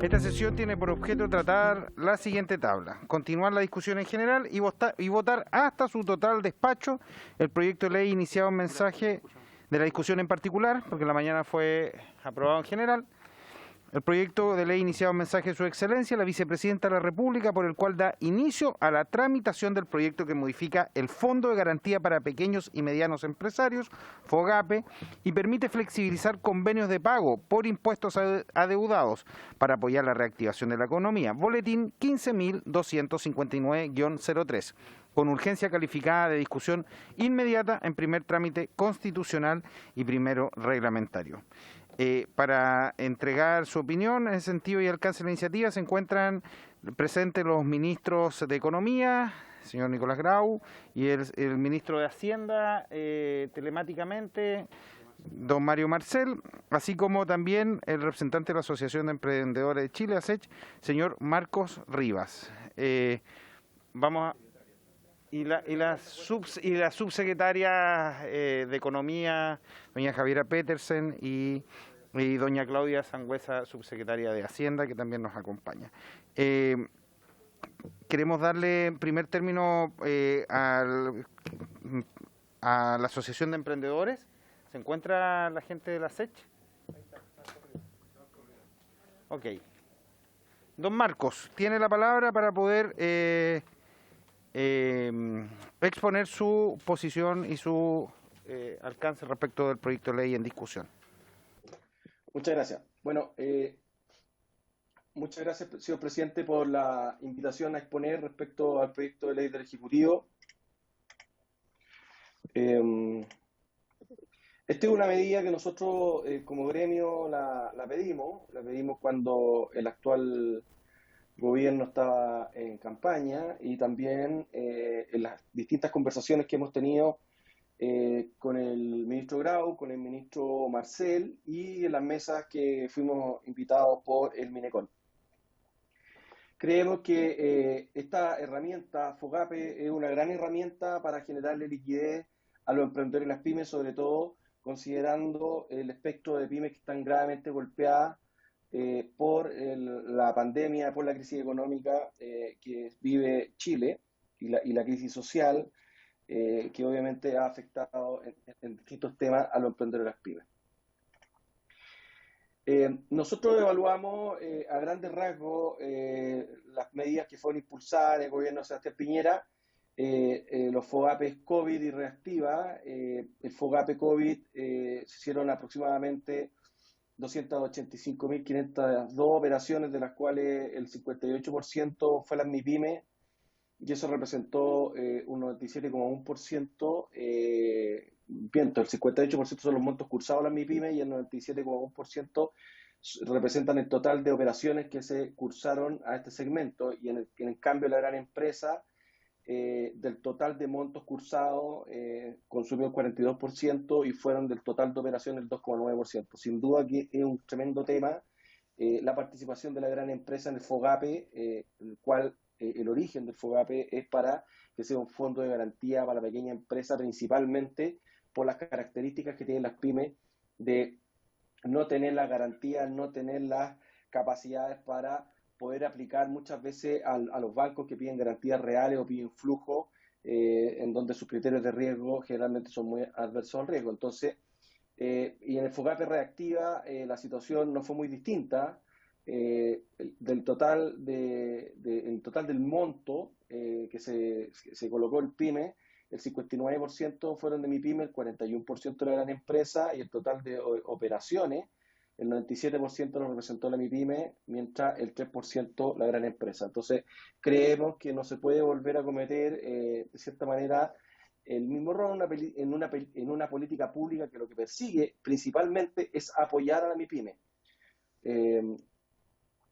Esta sesión tiene por objeto tratar la siguiente tabla: continuar la discusión en general y votar hasta su total despacho el proyecto de ley iniciado en mensaje de la discusión en particular, porque la mañana fue aprobado en general. El proyecto de ley iniciado en mensaje de su excelencia, la vicepresidenta de la República, por el cual da inicio a la tramitación del proyecto que modifica el Fondo de Garantía para Pequeños y Medianos Empresarios, FOGAPE, y permite flexibilizar convenios de pago por impuestos adeudados para apoyar la reactivación de la economía. Boletín 15.259-03, con urgencia calificada de discusión inmediata en primer trámite constitucional y primero reglamentario. Para entregar su opinión en ese sentido y alcance de la iniciativa se encuentran presentes los ministros de Economía, señor Nicolás Grau, y el ministro de Hacienda, telemáticamente, don Mario Marcel, así como también el representante de la Asociación de Emprendedores de Chile, ASECH, señor Marcos Rivas. Y la subsecretaria de Economía, doña Javiera Petersen, y doña Claudia Sangüesa, subsecretaria de Hacienda, que también nos acompaña. Queremos darle en primer término a la Asociación de Emprendedores. ¿Se encuentra la gente de la SECH? Ok. Don Marcos, tiene la palabra para poder exponer su posición y su alcance respecto del proyecto de ley en discusión. Muchas gracias. Bueno, muchas gracias, señor presidente, por la invitación a exponer respecto al proyecto de ley del Ejecutivo. Esta es una medida que nosotros como gremio la pedimos cuando el actual gobierno estaba en campaña y también en las distintas conversaciones que hemos tenido con el ministro Grau, con el ministro Marcel y en las mesas que fuimos invitados por el Minecon. Creemos que esta herramienta, FOGAPE, es una gran herramienta para generarle liquidez a los emprendedores y las pymes, sobre todo considerando el espectro de pymes que están gravemente golpeadas por la pandemia, por la crisis económica que vive Chile y la crisis social, que obviamente ha afectado en distintos temas a los emprendedores y las pymes. Nosotros evaluamos a grandes rasgos las medidas que fueron impulsadas en el gobierno de Sebastián Piñera, los FOGAPES COVID y reactiva. El FOGAPE COVID se hicieron aproximadamente 285.502 operaciones, de las cuales el 58% fue las MIPYME, y eso representó un 97,1%. El 58% son los montos cursados a las MIPYME y el 97,1% representan el total de operaciones que se cursaron a este segmento, y en cambio la gran empresa, del total de montos cursados, consumió el 42% y fueron del total de operaciones el 2,9%. Sin duda que es un tremendo tema la participación de la gran empresa en el FOGAPE, el cual el origen del FOGAPE es para que sea un fondo de garantía para la pequeña empresa, principalmente por las características que tienen las pymes de no tener las garantías, no tener las capacidades para poder aplicar muchas veces a los bancos que piden garantías reales o piden flujo, en donde sus criterios de riesgo generalmente son muy adversos al riesgo. Entonces, y en el FOGAPE reactiva la situación no fue muy distinta. El total del monto que se colocó el PYME, el 59% fueron de MIPYME, el 41% de la gran empresa, y el total de operaciones, el 97% lo representó la MIPYME, mientras el 3% la gran empresa. Entonces, creemos que no se puede volver a cometer, de cierta manera, el mismo error en una política pública que lo que persigue principalmente es apoyar a la MIPYME.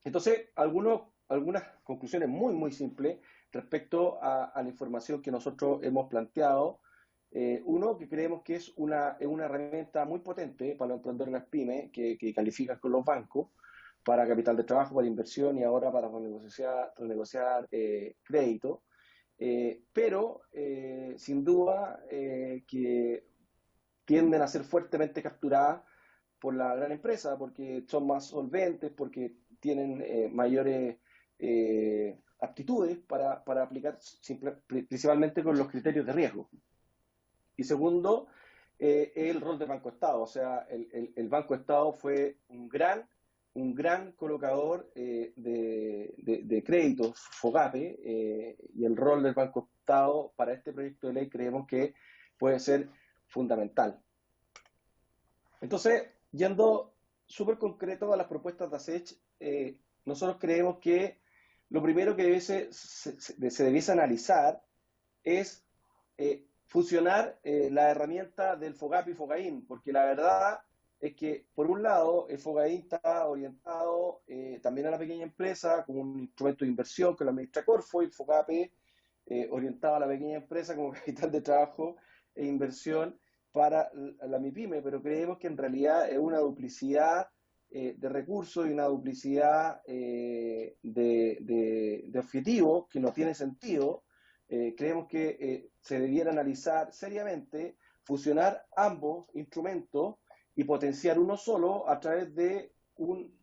Entonces, algunas conclusiones muy, muy simples respecto a la información que nosotros hemos planteado. Uno, que creemos que es una herramienta muy potente para los emprendedores y las pymes que califican con los bancos. para capital de trabajo, para inversión y ahora para renegociar crédito. Pero sin duda que tienden a ser fuertemente capturadas por la gran empresa porque son más solventes, porque tienen mayores aptitudes para aplicar principalmente con los criterios de riesgo. Y segundo, el rol del Banco Estado. O sea, el Banco Estado fue un gran colocador de créditos, FOGAPE, y el rol del Banco Estado para este proyecto de ley creemos que puede ser fundamental. Entonces, yendo súper concreto a las propuestas de ACECH, nosotros creemos que lo primero que se debiese analizar es fusionar la herramienta del FOGAPE y FOGAIN, porque la verdad es que, por un lado, el FOGAIN está orientado también a la pequeña empresa como un instrumento de inversión que lo administra Corfo, y el FOGAPE orientado a la pequeña empresa como capital de trabajo e inversión para la MIPYME, pero creemos que en realidad es una duplicidad de recursos y una duplicidad de objetivos que no tiene sentido. Creemos que se debiera analizar seriamente, fusionar ambos instrumentos y potenciar uno solo a través de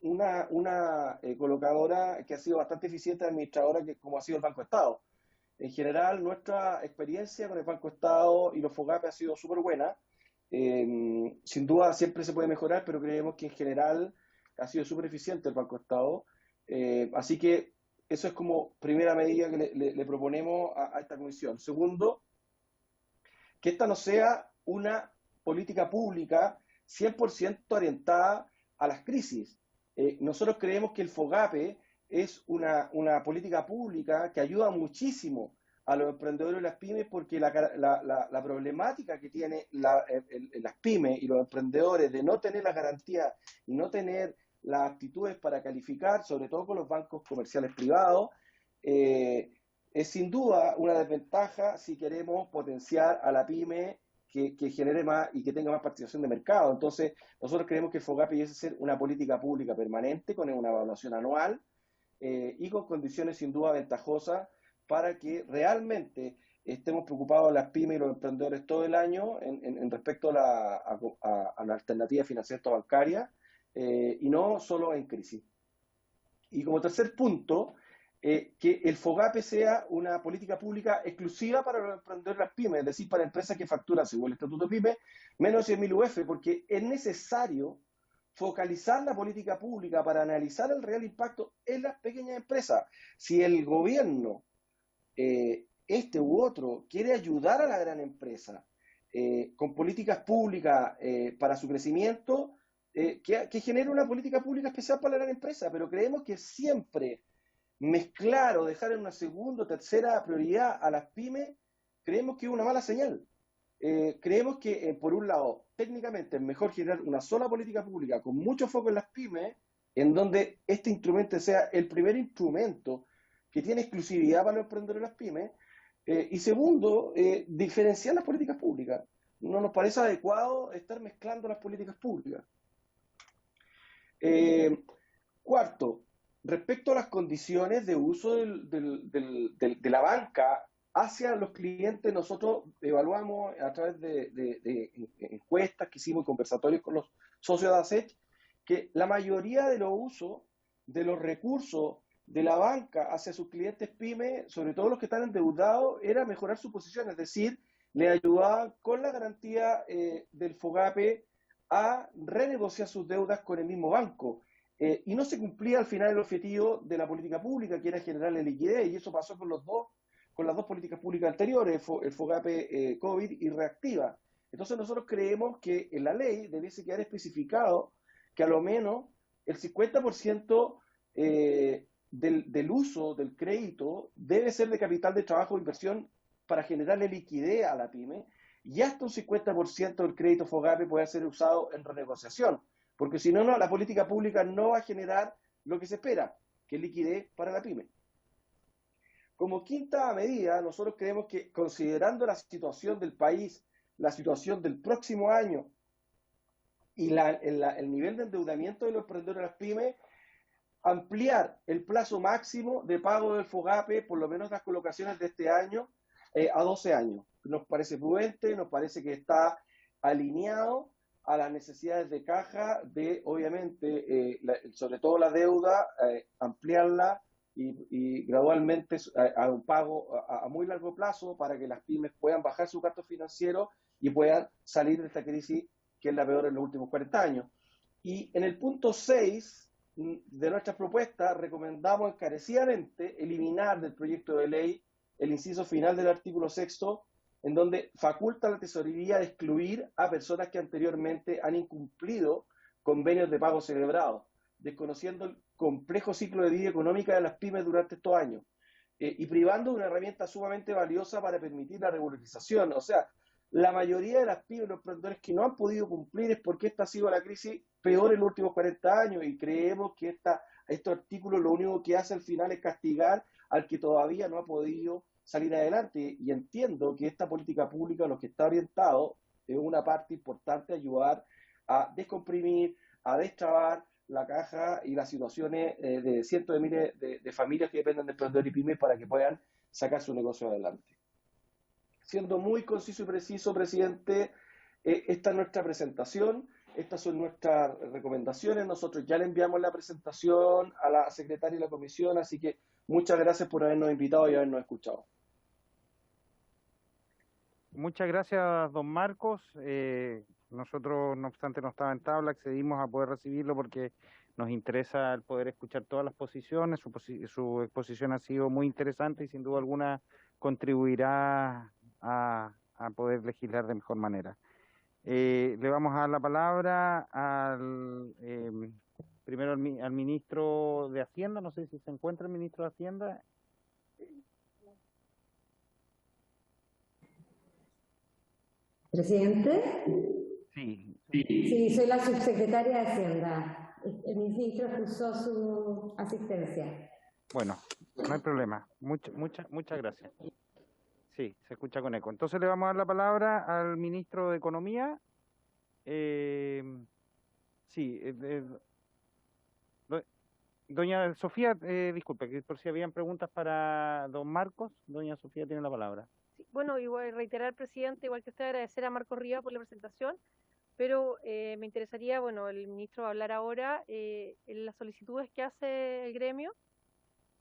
una colocadora que ha sido bastante eficiente administradora, que, como ha sido el Banco Estado. En general, nuestra experiencia con el Banco Estado y los FOGAPE ha sido súper buena. Sin duda, siempre se puede mejorar, pero creemos que en general ha sido súper eficiente el Banco Estado. Así que eso es como primera medida que le proponemos a esta comisión. Segundo, que esta no sea una política pública 100% orientada a las crisis. Nosotros creemos que el FOGAPE es una política pública que ayuda muchísimo a los emprendedores y las pymes, porque la problemática que tiene las pymes y los emprendedores de no tener las garantías y no tener las aptitudes para calificar, sobre todo con los bancos comerciales privados, es sin duda una desventaja si queremos potenciar a la pyme que genere más y que tenga más participación de mercado. Entonces, nosotros creemos que el FOGAPE debe ser una política pública permanente con una evaluación anual y con condiciones sin duda ventajosas para que realmente estemos preocupados las pymes y los emprendedores todo el año en respecto a la alternativa de financiamiento bancaria y no solo en crisis. Y como tercer punto, que el FOGAPE sea una política pública exclusiva para los emprendedores y las pymes, es decir, para empresas que facturan, según el Estatuto PYME, menos de 100.000 UF, porque es necesario focalizar la política pública para analizar el real impacto en las pequeñas empresas. Si el gobierno, este u otro, quiere ayudar a la gran empresa con políticas públicas para su crecimiento, que genere una política pública especial para la gran empresa, pero creemos que siempre mezclar o dejar en una segunda o tercera prioridad a las pymes, creemos que es una mala señal. Creemos que, por un lado, técnicamente es mejor generar una sola política pública con mucho foco en las pymes, en donde este instrumento sea el primer instrumento que tiene exclusividad para los emprendedores y las pymes, y segundo, diferenciar las políticas públicas. No nos parece adecuado estar mezclando las políticas públicas. Cuarto, respecto a las condiciones de uso de la banca hacia los clientes, nosotros evaluamos a través de encuestas que hicimos y conversatorios con los socios de ACECH que la mayoría de los usos de los recursos de la banca hacia sus clientes pymes, sobre todo los que están endeudados, era mejorar su posición, es decir, le ayudaban con la garantía del FOGAPE a renegociar sus deudas con el mismo banco. Y no se cumplía al final el objetivo de la política pública, que era generarle liquidez, y eso pasó con las dos políticas públicas anteriores, el FOGAPE COVID y Reactiva. Entonces nosotros creemos que en la ley debiese quedar especificado que a lo menos el 50% del uso del crédito debe ser de capital de trabajo o inversión para generarle liquidez a la pyme, y hasta un 50% del crédito FOGAPE puede ser usado en renegociación, porque si no, la política pública no va a generar lo que se espera, que es liquidez para la pyme. Como quinta medida, nosotros creemos que, considerando la situación del país, la situación del próximo año y el nivel de endeudamiento de los emprendedores de las pymes, ampliar el plazo máximo de pago del FOGAPE, por lo menos las colocaciones de este año, a 12 años. Nos parece prudente, nos parece que está alineado a las necesidades de caja de, obviamente, sobre todo la deuda, ampliarla y gradualmente a un pago a muy largo plazo para que las pymes puedan bajar su gasto financiero y puedan salir de esta crisis que es la peor en los últimos 40 años. Y en el punto 6 de nuestras propuestas recomendamos encarecidamente eliminar del proyecto de ley el inciso final del artículo 6, en donde faculta a la tesorería de excluir a personas que anteriormente han incumplido convenios de pago celebrados, desconociendo el complejo ciclo de vida económica de las pymes durante estos años, y privando de una herramienta sumamente valiosa para permitir la regularización. O sea, la mayoría de las pymes y los emprendedores que no han podido cumplir es porque esta ha sido la crisis peor en los últimos 40 años y creemos que estos artículos lo único que hace al final es castigar al que todavía no ha podido salir adelante. Y entiendo que esta política pública lo que está orientado es una parte importante, ayudar a descomprimir, a destrabar la caja y las situaciones de cientos de miles de familias que dependen de emprendedores y pymes para que puedan sacar su negocio adelante. Siendo muy conciso y preciso, presidente, esta es nuestra presentación, estas son nuestras recomendaciones. Nosotros ya le enviamos la presentación a la secretaria de la comisión, así que muchas gracias por habernos invitado y habernos escuchado. Muchas gracias, don Marcos. Nosotros, no obstante, no estaba en tabla, accedimos a poder recibirlo porque nos interesa el poder escuchar todas las posiciones. Su exposición ha sido muy interesante y sin duda alguna contribuirá a poder legislar de mejor manera. Le vamos a dar la palabra primero al ministro de Hacienda. No sé si se encuentra el ministro de Hacienda. ¿Presidente? Sí. Sí, soy la subsecretaria de Hacienda. El ministro excusó su asistencia. Bueno, no hay problema. Muchas gracias. Sí, se escucha con eco. Entonces le vamos a dar la palabra al ministro de Economía. Doña Sofía, disculpe, que por si habían preguntas para don Marcos, doña Sofía tiene la palabra. Sí, bueno, igual reiterar, presidente, igual que usted, agradecer a Marcos Rivas por la presentación, pero me interesaría, bueno, el ministro va a hablar ahora en las solicitudes que hace el gremio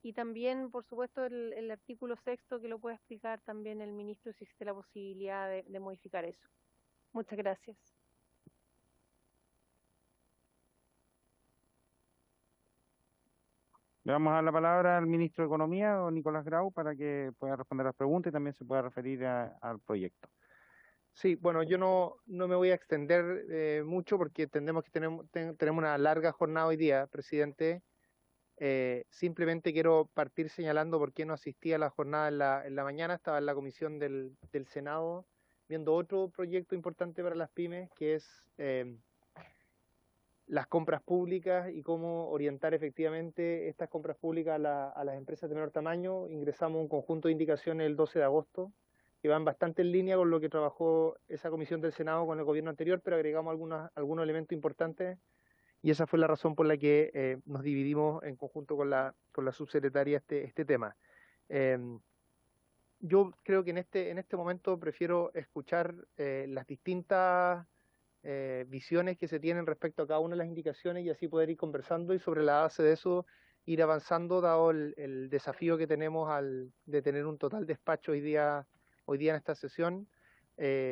y también, por supuesto, el artículo 6 que lo puede explicar también el ministro si existe la posibilidad de modificar eso. Muchas gracias. Le vamos a dar la palabra al ministro de Economía, don Nicolás Grau, para que pueda responder las preguntas y también se pueda referir al proyecto. Sí, bueno, yo no me voy a extender mucho porque entendemos que tenemos una larga jornada hoy día, presidente. Simplemente quiero partir señalando por qué no asistí a la jornada en la mañana. Estaba en la comisión del Senado viendo otro proyecto importante para las pymes, que es las compras públicas y cómo orientar efectivamente estas compras públicas a las empresas de menor tamaño. Ingresamos un conjunto de indicaciones el 12 de agosto que van bastante en línea con lo que trabajó esa comisión del Senado con el gobierno anterior, pero agregamos algunos elementos importantes y esa fue la razón por la que nos dividimos en conjunto con la subsecretaria este tema. Yo creo que en este momento prefiero escuchar las distintas visiones que se tienen respecto a cada una de las indicaciones y así poder ir conversando y sobre la base de eso ir avanzando, dado el desafío que tenemos de tener un total despacho hoy día en esta sesión.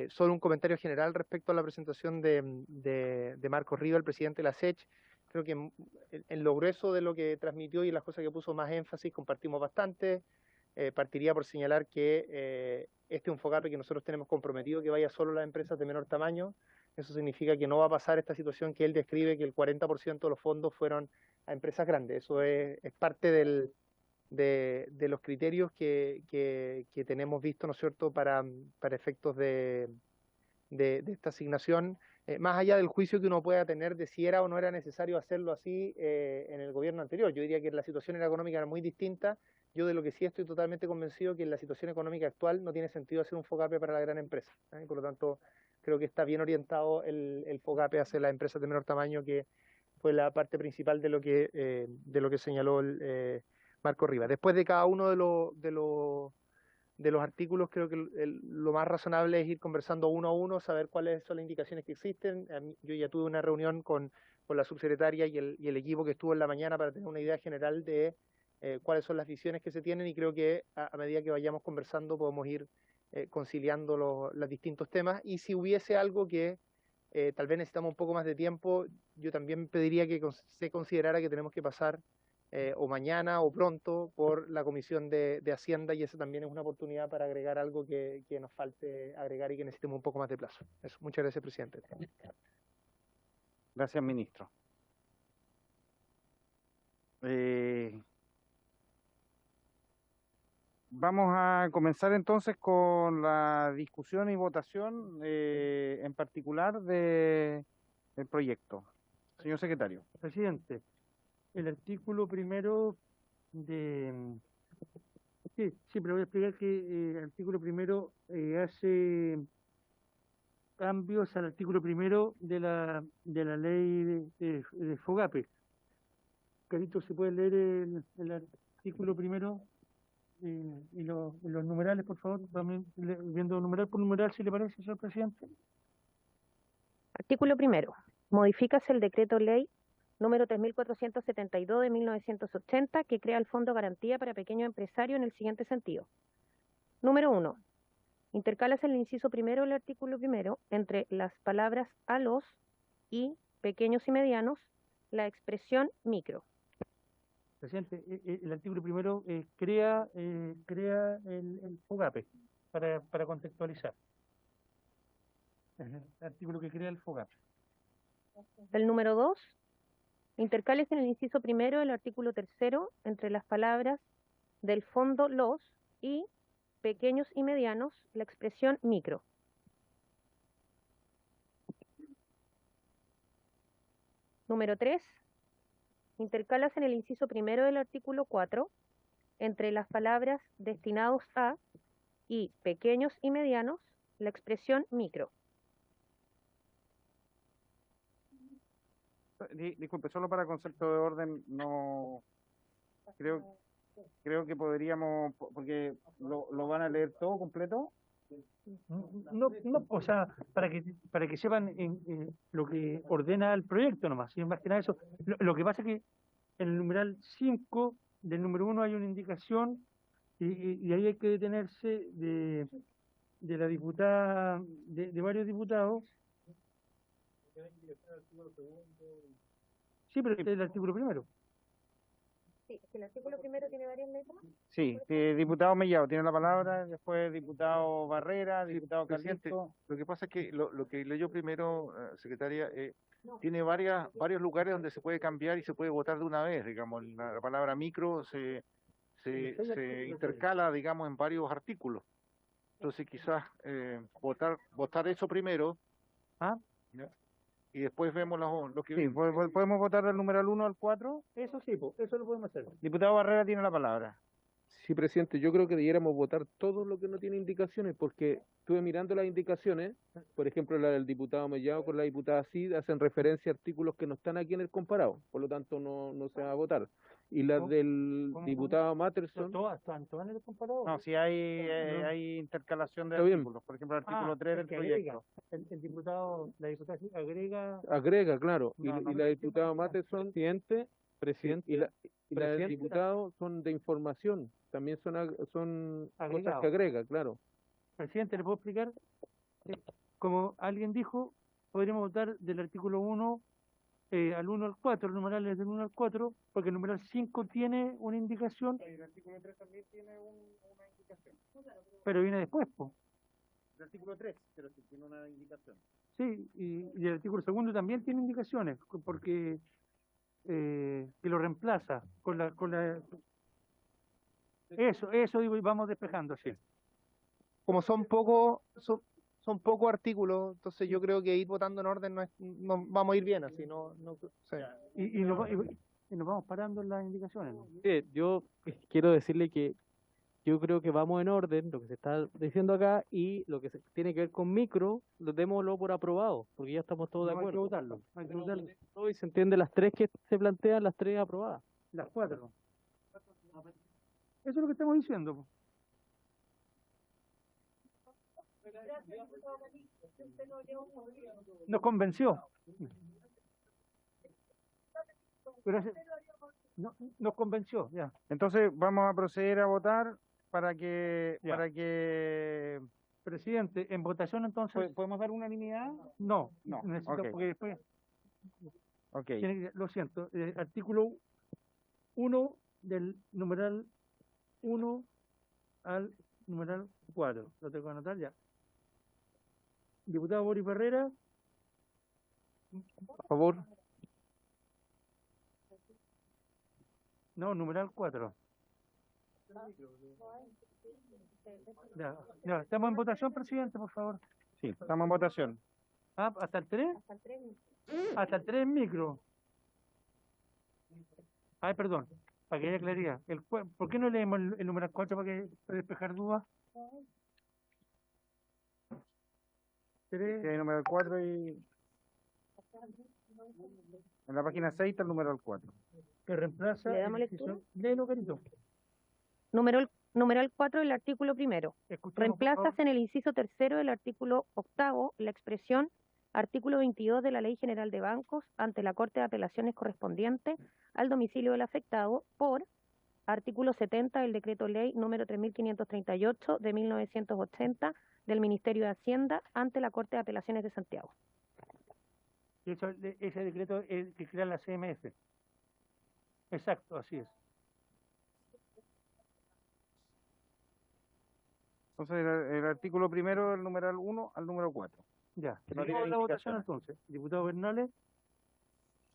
Solo un comentario general respecto a la presentación de Marcos Rivas, el presidente de la SECH. Creo que en lo grueso de lo que transmitió y las cosas que puso más énfasis compartimos bastante. Partiría por señalar que este es un FOGAPE que nosotros tenemos comprometido que vaya solo a las empresas de menor tamaño. Eso significa que no va a pasar esta situación que él describe, que el 40% de los fondos fueron a empresas grandes. Eso es parte de los criterios que tenemos visto, ¿no es cierto?, para efectos de esta asignación, más allá del juicio que uno pueda tener de si era o no era necesario hacerlo así en el gobierno anterior. Yo diría que la situación económica era muy distinta. Yo de lo que sí estoy totalmente convencido que en la situación económica actual no tiene sentido hacer un FOGAPE para la gran empresa, Por lo tanto, creo que está bien orientado el FOGAPE hacia las empresas de menor tamaño que fue la parte principal de lo que señaló Marco Rivas. Después de cada uno de los artículos, creo que lo más razonable es ir conversando uno a uno, saber cuáles son las indicaciones que existen. Yo ya tuve una reunión con la subsecretaria y el equipo que estuvo en la mañana para tener una idea general de cuáles son las visiones que se tienen, y creo que a medida que vayamos conversando podemos ir conciliando los distintos temas. Y si hubiese algo que tal vez necesitamos un poco más de tiempo, yo también pediría que se considerara que tenemos que pasar o mañana o pronto por la Comisión de Hacienda, y esa también es una oportunidad para agregar algo que nos falte agregar y que necesitemos un poco más de plazo. Eso. Muchas gracias, presidente. Gracias, ministro. Vamos a comenzar entonces con la discusión y votación en particular del proyecto. Señor secretario. Presidente, el artículo primero de... Sí, pero voy a explicar que el artículo primero hace cambios al artículo primero de la ley de FOGAPE. Carito, ¿se puede leer el artículo primero y los numerales, por favor? Vamos viendo numeral por numeral, si le parece, señor presidente. Artículo primero. Modifícase el decreto ley número 3472 de 1980, que crea el Fondo Garantía para Pequeños Empresarios en el siguiente sentido. Número 1. Intercálase el inciso primero del artículo primero entre las palabras a los y pequeños y medianos la expresión micro. Presidente, el artículo primero crea el FOGAPE para contextualizar. Es el artículo que crea el FOGAPE. El número 2. Intercálese en el inciso primero del artículo tercero entre las palabras del fondo los y pequeños y medianos la expresión micro. Número 3. Intercálase en el inciso primero del artículo 4 entre las palabras destinados a y pequeños y medianos la expresión micro. Disculpe, solo para concepto de orden, no creo que podríamos, porque lo van a leer todo completo. No, o sea, para que sepan lo que ordena el proyecto nomás, ¿sí? Más que nada eso. Lo que pasa es que en el numeral 5 del número 1 hay una indicación y ahí hay que detenerse de la diputada, de varios diputados. Sí, pero este es el artículo primero. Sí, el artículo primero tiene varias letras. Sí, diputado Mellado tiene la palabra, después diputado Barrera, diputado Presidente, Carlisto. lo que pasa es que lo que leyó primero, secretaria, tiene varios lugares donde se puede cambiar y se puede votar de una vez, digamos. La palabra micro se intercala, digamos, en varios artículos. Entonces quizás votar eso primero. ¿Ah? ¿Ya? Y después vemos lo que Sí, viene. podemos votar del número 1 al 4. Eso sí, eso lo podemos hacer. Diputado Barrera tiene la palabra. Sí, presidente, yo creo que debiéramos votar todo lo que no tiene indicaciones, porque estuve mirando las indicaciones, por ejemplo, la del diputado Mellado con la diputada Cid hacen referencia a artículos que no están aquí en el comparado, por lo tanto no se va a votar. Y las del diputado Matterson... ¿Todas en el comparado? No, si hay intercalación de Está bien. artículos, por ejemplo, el artículo 3 del que proyecto. el diputado, la diputada sí agrega... Agrega, claro, No, y la diputada Matterson, presidente, y la del presidente. diputado son de información, también son cosas Agregado. que agrega, claro. Presidente, ¿le puedo explicar? Como alguien dijo, podríamos votar del artículo 1 al 1 al 4, los numerales del 1 al 4, porque el numeral 5 tiene una indicación, El artículo 3 también tiene una indicación. pero viene después, po. El artículo 3, pero sí tiene una indicación. Sí, y el artículo 2 también tiene indicaciones, porque que lo reemplaza con la eso digo, y vamos despejando, sí. Como son pocos artículos, entonces yo creo que ir votando en orden no vamos a ir bien así, sí. Y nos vamos parando en las indicaciones, ¿no? Yo quiero decirle que yo creo que vamos en orden, lo que se está diciendo acá, y lo que tiene que ver con micro, démoslo por aprobado, porque ya estamos todos de No hay que acuerdo. votarlo, hay que votarlo. Y se entiende las tres que se plantean, las tres aprobadas. Las 4. Eso es lo que estamos diciendo, po. Nos convenció. Nos convenció, ya. Entonces vamos a proceder a votar para Ya. que Presidente, en votación entonces. ¿Podemos dar unanimidad? No, No, necesito, ok. porque después. Ok. Lo siento, artículo 1 del numeral 1 al numeral 4. Lo tengo que anotar ya. Diputado Boris Barrera, A favor. no, numeral 4. Ya, estamos en votación, presidente, por favor. Sí, estamos en votación. Ah, ¿hasta el 3? Hasta el 3 en micro. Ay, perdón, para que haya claridad. ¿Por qué no leemos el numeral 4 para despejar dudas? 3. Sí, hay número 4 y en la página 6 está el número 4. Que reemplaza. ¿Le damos lectura? Léelo, Carito. Numeral 4 del artículo primero. Escuchemos, por Reemplazas favor. en el inciso tercero del artículo octavo la expresión artículo 22 de la Ley General de Bancos ante la Corte de Apelaciones correspondiente al domicilio del afectado por artículo 70 del Decreto Ley número 3538 de 1980 del Ministerio de Hacienda ante la Corte de Apelaciones de Santiago. Ese decreto es que crea la CMF. Exacto, así es. Entonces el artículo primero del numeral 1 al número 4. Ya. Que no Seguimos tiene la votación indicaciones. entonces. Diputado Bernales,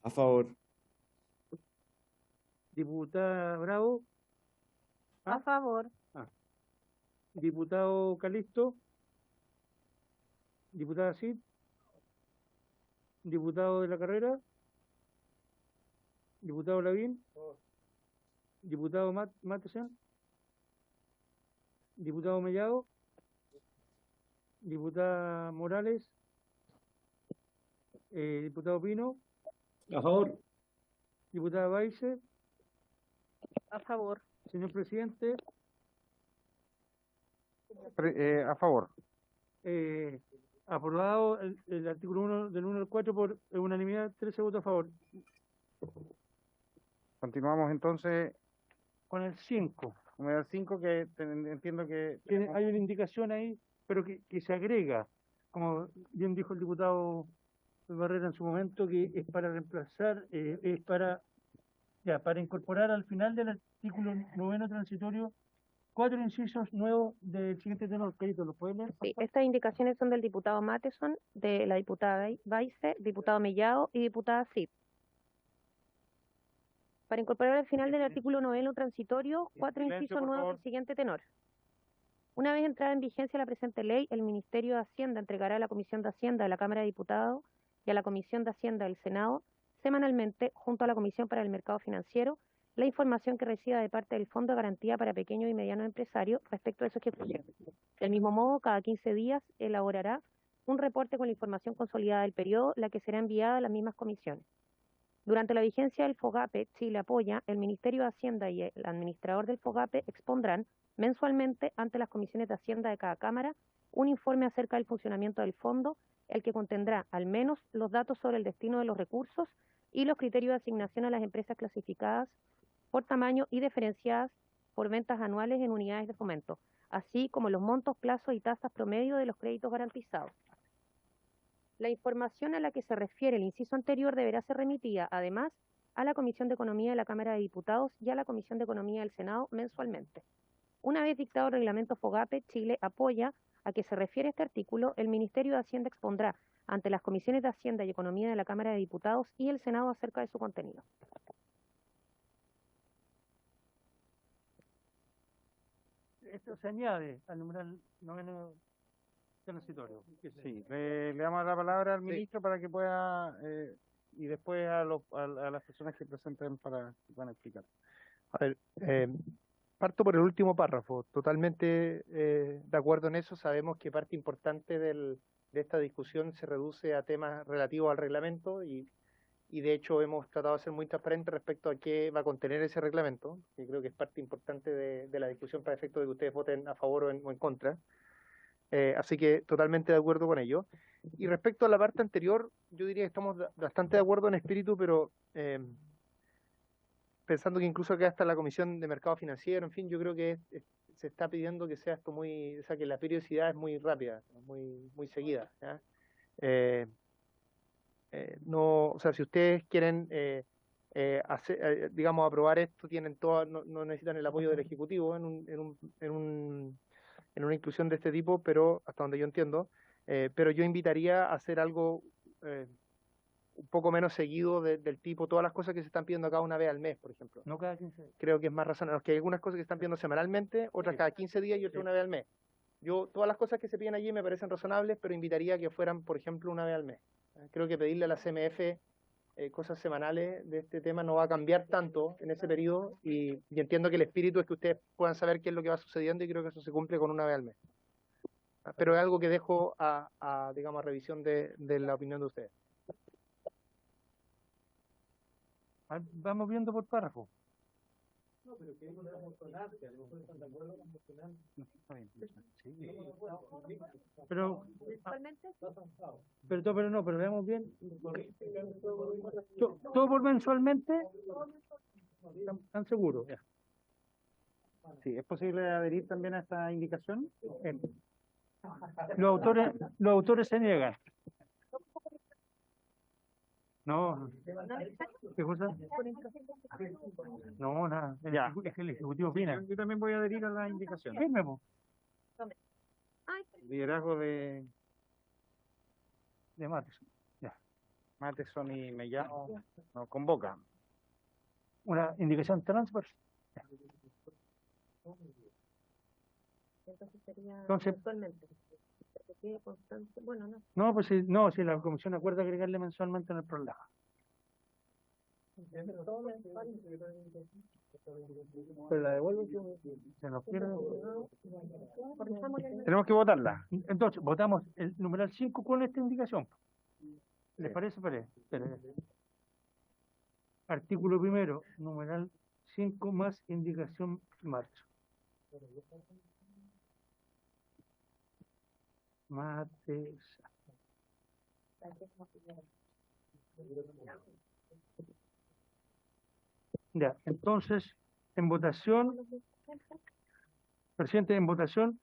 A favor. diputada Bravo, A favor. diputado Calisto, diputada Cid, diputado de la Carrera, diputado Lavín, diputado Matesen, diputado Mellado, diputada Morales, diputado Pino, A favor. diputada Baice, A favor. señor presidente, A favor. aprobado el artículo 1 del 1 al 4 por unanimidad, 13 votos a favor. Continuamos entonces Con el 5. numeral 5 que entiendo que Hay una indicación ahí, pero que se agrega, como bien dijo el diputado Barrera en su momento, que es para reemplazar, es para incorporar al final del artículo 9 transitorio 4 incisos nuevos del siguiente tenor. Carito, ¿lo puedes leer? Sí, estas indicaciones son del diputado Mateson, de la diputada Baice, diputado Mellado y diputada Cid. Para incorporar al final del artículo 9 transitorio, 4 Silencio, incisos por nuevos favor. del siguiente tenor. Una vez entrada en vigencia la presente ley, el Ministerio de Hacienda entregará a la Comisión de Hacienda de la Cámara de Diputados y a la Comisión de Hacienda del Senado, semanalmente, junto a la Comisión para el Mercado Financiero, la información que reciba de parte del Fondo de Garantía para Pequeños y Medianos Empresarios respecto de su ejecución. Del mismo modo, cada 15 días elaborará un reporte con la información consolidada del periodo, la que será enviada a las mismas comisiones. Durante la vigencia del FOGAPE, Chile Apoya, el Ministerio de Hacienda y el administrador del FOGAPE expondrán mensualmente ante las comisiones de Hacienda de cada Cámara un informe acerca del funcionamiento del fondo, el que contendrá al menos los datos sobre el destino de los recursos y los criterios de asignación a las empresas clasificadas por tamaño y diferenciadas por ventas anuales en unidades de fomento, así como los montos, plazos y tasas promedio de los créditos garantizados. La información a la que se refiere el inciso anterior deberá ser remitida, además, a la Comisión de Economía de la Cámara de Diputados y a la Comisión de Economía del Senado mensualmente. Una vez dictado el reglamento FOGAPE, Chile apoya a que se refiere este artículo, el Ministerio de Hacienda expondrá ante las Comisiones de Hacienda y Economía de la Cámara de Diputados y el Senado acerca de su contenido. Esto se añade al numeral 9 transitorio. sí, le damos la palabra al ministro para que pueda y después a las personas que presenten para que puedan explicar. A ver, Parto por el último párrafo. Totalmente de acuerdo en eso. Sabemos que parte importante de esta discusión se reduce a temas relativos al reglamento y de hecho hemos tratado de ser muy transparentes respecto a qué va a contener ese reglamento, que creo que es parte importante de la discusión para efecto de que ustedes voten a favor o en contra. Así que totalmente de acuerdo con ello. Y respecto a la parte anterior, yo diría que estamos bastante de acuerdo en espíritu, pero pensando que incluso acá está la Comisión de Mercado Financiero, en fin, yo creo que se está pidiendo que sea esto muy, o sea, que la periodicidad es muy rápida, muy seguida, ¿ya? No, o sea, si ustedes quieren digamos, aprobar esto, tienen todo, no necesitan el apoyo del Ejecutivo en una inclusión de este tipo, pero hasta donde yo entiendo, pero yo invitaría a hacer algo un poco menos seguido del tipo, todas las cosas que se están pidiendo acá una vez al mes, por ejemplo. No cada 15 días. Creo que es más razonable, que hay algunas cosas que están pidiendo semanalmente, otras cada 15 días y otras una vez al mes. Todas las cosas que se piden allí me parecen razonables, pero invitaría a que fueran, por ejemplo, una vez al mes. Creo que pedirle a la CMF cosas semanales de este tema no va a cambiar tanto en ese periodo y entiendo que el espíritu es que ustedes puedan saber qué es lo que va sucediendo y creo que eso se cumple con una vez al mes. Pero es algo que dejo digamos, a revisión de la opinión de ustedes. Vamos viendo por párrafo. No, pero que hemos dado consonancia, a lo mejor están de acuerdo con consonancia. Pero veamos bien. Todo por mensualmente. ¿Están seguros? Ya. Sí, ¿es posible adherir también a esta indicación? Los autores se niegan. No. ¿Qué cosa? No, nada. Ya. Es que el Ejecutivo opina. Yo también voy a adherir a la indicación. Firme, po. Liderazgo de Matheson. Ya. Matheson y Mellado nos convoca. Una indicación transversal. Entonces sería Entonces- mensualmente. Porque constante, bueno, no. No, pues si la comisión acuerda agregarle mensualmente en el programa. Pero la devuelve, se nos pierde. Tenemos que votarla. Entonces, votamos el numeral 5 con esta indicación. ¿Les parece? Espere. Artículo primero, numeral 5 más indicación marcha. Mates. Ya, entonces, en votación, presidente, en votación,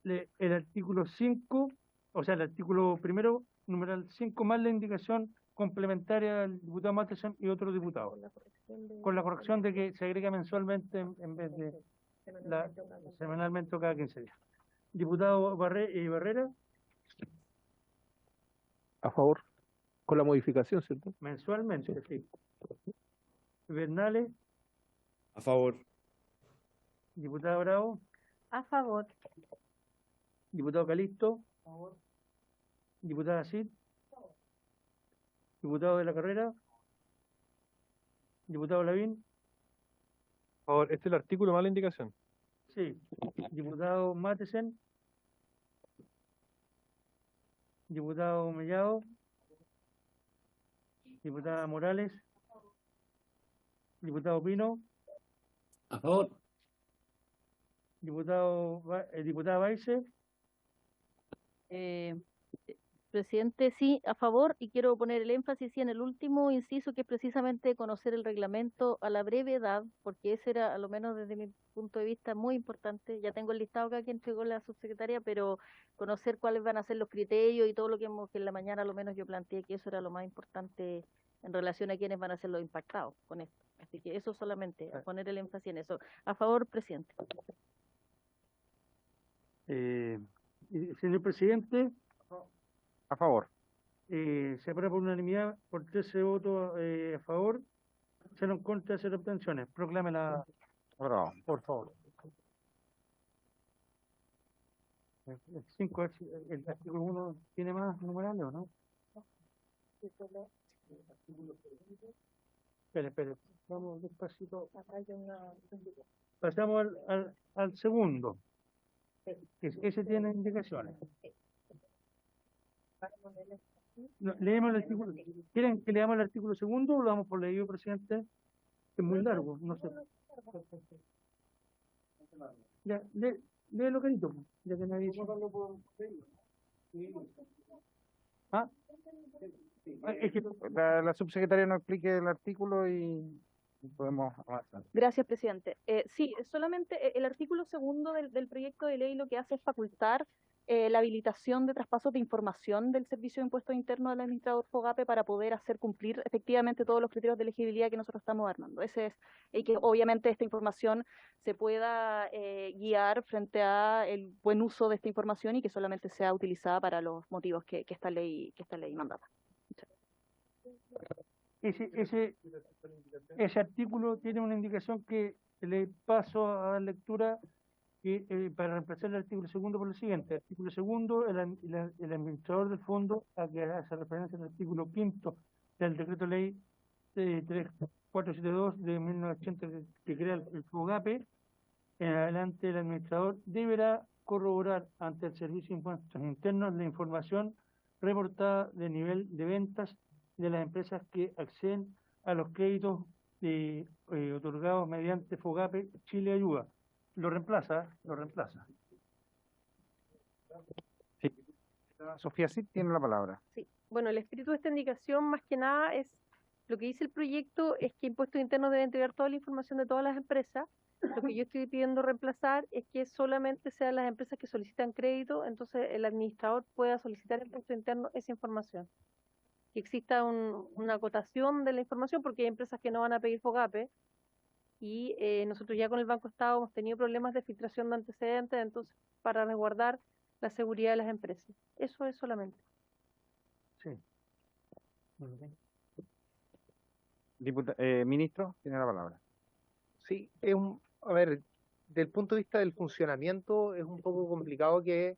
el artículo 5, o sea, el artículo primero, numeral 5, más la indicación complementaria del diputado Matheson y otro diputado, con la corrección de que se agrega mensualmente en vez de semanalmente o cada 15 días. Diputado Barrera, A favor, con la modificación, ¿cierto? mensualmente, sí. Bernales, A favor. diputado Bravo, A favor. diputado Calixto, diputada Cid, diputado de la Carrera, diputado Lavín, Por favor, este es el artículo más la indicación. sí, diputado Matheson, diputado Mellado, diputada Morales, diputado Pino, A favor. diputada Baise, Presidente, sí, a favor, y quiero poner el énfasis sí, en el último inciso, que es precisamente conocer el reglamento a la brevedad, porque ese era, a lo menos desde mi punto de vista, muy importante. Ya tengo el listado acá que entregó la subsecretaria, pero conocer cuáles van a ser los criterios y todo lo que en la mañana a lo menos yo planteé que eso era lo más importante en relación a quiénes van a ser los impactados con esto. Así que eso solamente, a poner el énfasis en eso. A favor, presidente. Señor presidente, A favor. se aprueba por unanimidad, por 13 votos a favor, 0 en contra, 0 abstenciones. Proclámela, Bravo. por favor. El 5, el artículo 1 tiene más numerales, ¿o no? Espere, vamos despacito. Pasamos al segundo. Ese tiene indicaciones. No, leemos el artículo. ¿Quieren que leamos el artículo segundo o lo damos por leído, presidente? Es muy largo, no sé. Ya, léelo, carito, ya que nadie dice. ¿Ah? Es que La subsecretaria nos explique el artículo y podemos avanzar. Gracias, presidente. Sí, solamente el artículo segundo del proyecto de ley lo que hace es facultar la habilitación de traspasos de información del Servicio de Impuestos Internos del administrador FOGAPE para poder hacer cumplir efectivamente todos los criterios de elegibilidad que nosotros estamos armando. Ese es, y que obviamente esta información se pueda guiar frente a el buen uso de esta información y que solamente sea utilizada para los motivos que esta ley mandata. Ese artículo tiene una indicación que le paso a dar lectura para reemplazar el artículo segundo por el siguiente. Artículo segundo, el administrador del fondo, a que hace referencia al artículo quinto del decreto ley 3472 de 1980 que crea el FOGAPE, en adelante el administrador deberá corroborar ante el Servicio de Impuestos Internos la información reportada de nivel de ventas de las empresas que acceden a los créditos otorgados mediante FOGAPE Chile Ayuda. Lo reemplaza. Sí. Sofía, sí tiene la palabra. Sí, bueno, el espíritu de esta indicación más que nada es, lo que dice el proyecto es que Impuestos Internos debe entregar toda la información de todas las empresas. Lo que yo estoy pidiendo reemplazar es que solamente sean las empresas que solicitan crédito, entonces el administrador pueda solicitar en Impuestos Internos esa información. Que exista una acotación de la información, porque hay empresas que no van a pedir FOGAPE, y nosotros ya con el Banco Estado hemos tenido problemas de filtración de antecedentes, entonces para resguardar la seguridad de las empresas. Eso es solamente. Sí. Ministro, tiene la palabra. Sí, a ver, del punto de vista del funcionamiento es un poco complicado que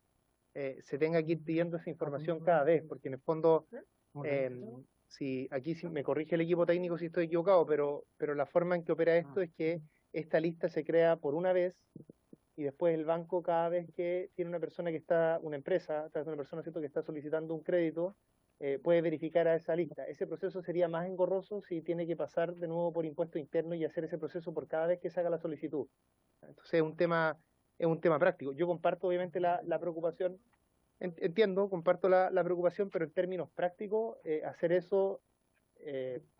se tenga que ir pidiendo esa información cada vez, porque en el fondo, si me corrige el equipo técnico si estoy equivocado, pero la forma en que opera esto es que esta lista se crea por una vez y después el banco, cada vez que tiene una empresa, una persona, ¿cierto?, que está solicitando un crédito, puede verificar a esa lista. Ese proceso sería más engorroso si tiene que pasar de nuevo por impuesto interno y hacer ese proceso por cada vez que se haga la solicitud. Entonces es un tema práctico. Yo comparto obviamente la preocupación, comparto la preocupación, pero en términos prácticos, hacer eso,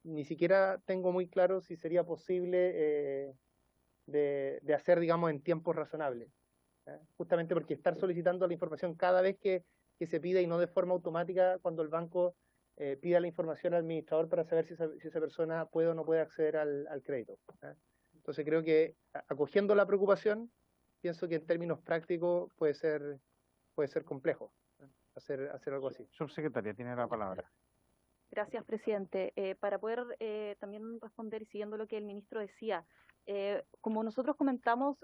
ni siquiera tengo muy claro si sería posible de hacer, digamos, en tiempos razonables. Justamente porque estar solicitando la información cada vez que se pida y no de forma automática cuando el banco pida la información al administrador para saber si esa persona puede o no puede acceder al crédito. Entonces creo que acogiendo la preocupación, pienso que en términos prácticos puede ser complejo hacer algo así. Subsecretaria, tiene la palabra. Gracias, presidente. Para poder también responder y siguiendo lo que el ministro decía, como nosotros comentamos,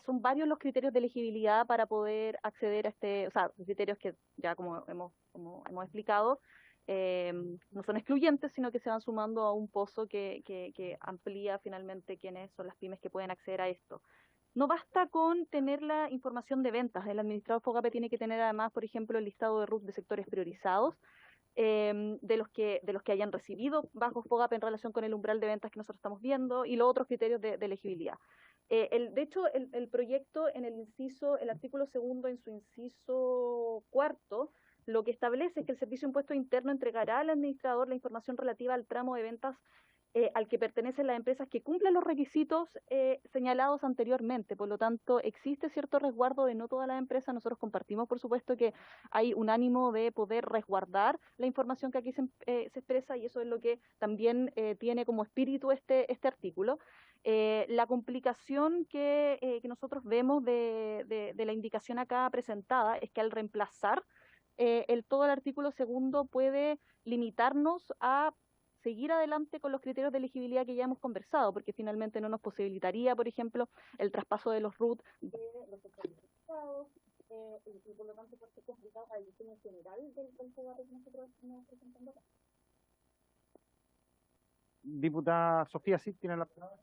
son varios los criterios de elegibilidad para poder acceder a criterios que ya como hemos explicado, no son excluyentes, sino que se van sumando a un pozo que amplía finalmente quiénes son las pymes que pueden acceder a esto. No basta con tener la información de ventas. El administrador FOGAPE tiene que tener además, por ejemplo, el listado de RUT de sectores priorizados, de los que hayan recibido bajo FOGAPE en relación con el umbral de ventas que nosotros estamos viendo y los otros criterios de elegibilidad. De hecho, el proyecto en el artículo segundo, en su inciso cuarto, lo que establece es que el Servicio de Impuestos Internos entregará al administrador la información relativa al tramo de ventas al que pertenecen las empresas que cumplen los requisitos señalados anteriormente. Por lo tanto, existe cierto resguardo de no todas las empresas. Nosotros compartimos, por supuesto, que hay un ánimo de poder resguardar la información que aquí se expresa, y eso es lo que también tiene como espíritu este artículo. La complicación que nosotros vemos de la indicación acá presentada es que al reemplazar todo el artículo segundo puede limitarnos a seguir adelante con los criterios de elegibilidad que ya hemos conversado, porque finalmente no nos posibilitaría, por ejemplo, el traspaso de los RUT de los sectores priorizados, y por lo tanto puede ser complicado a la diseño general del FOGAPE que nosotros estamos presentando acá. Diputada Sofía, sí, tiene la palabra.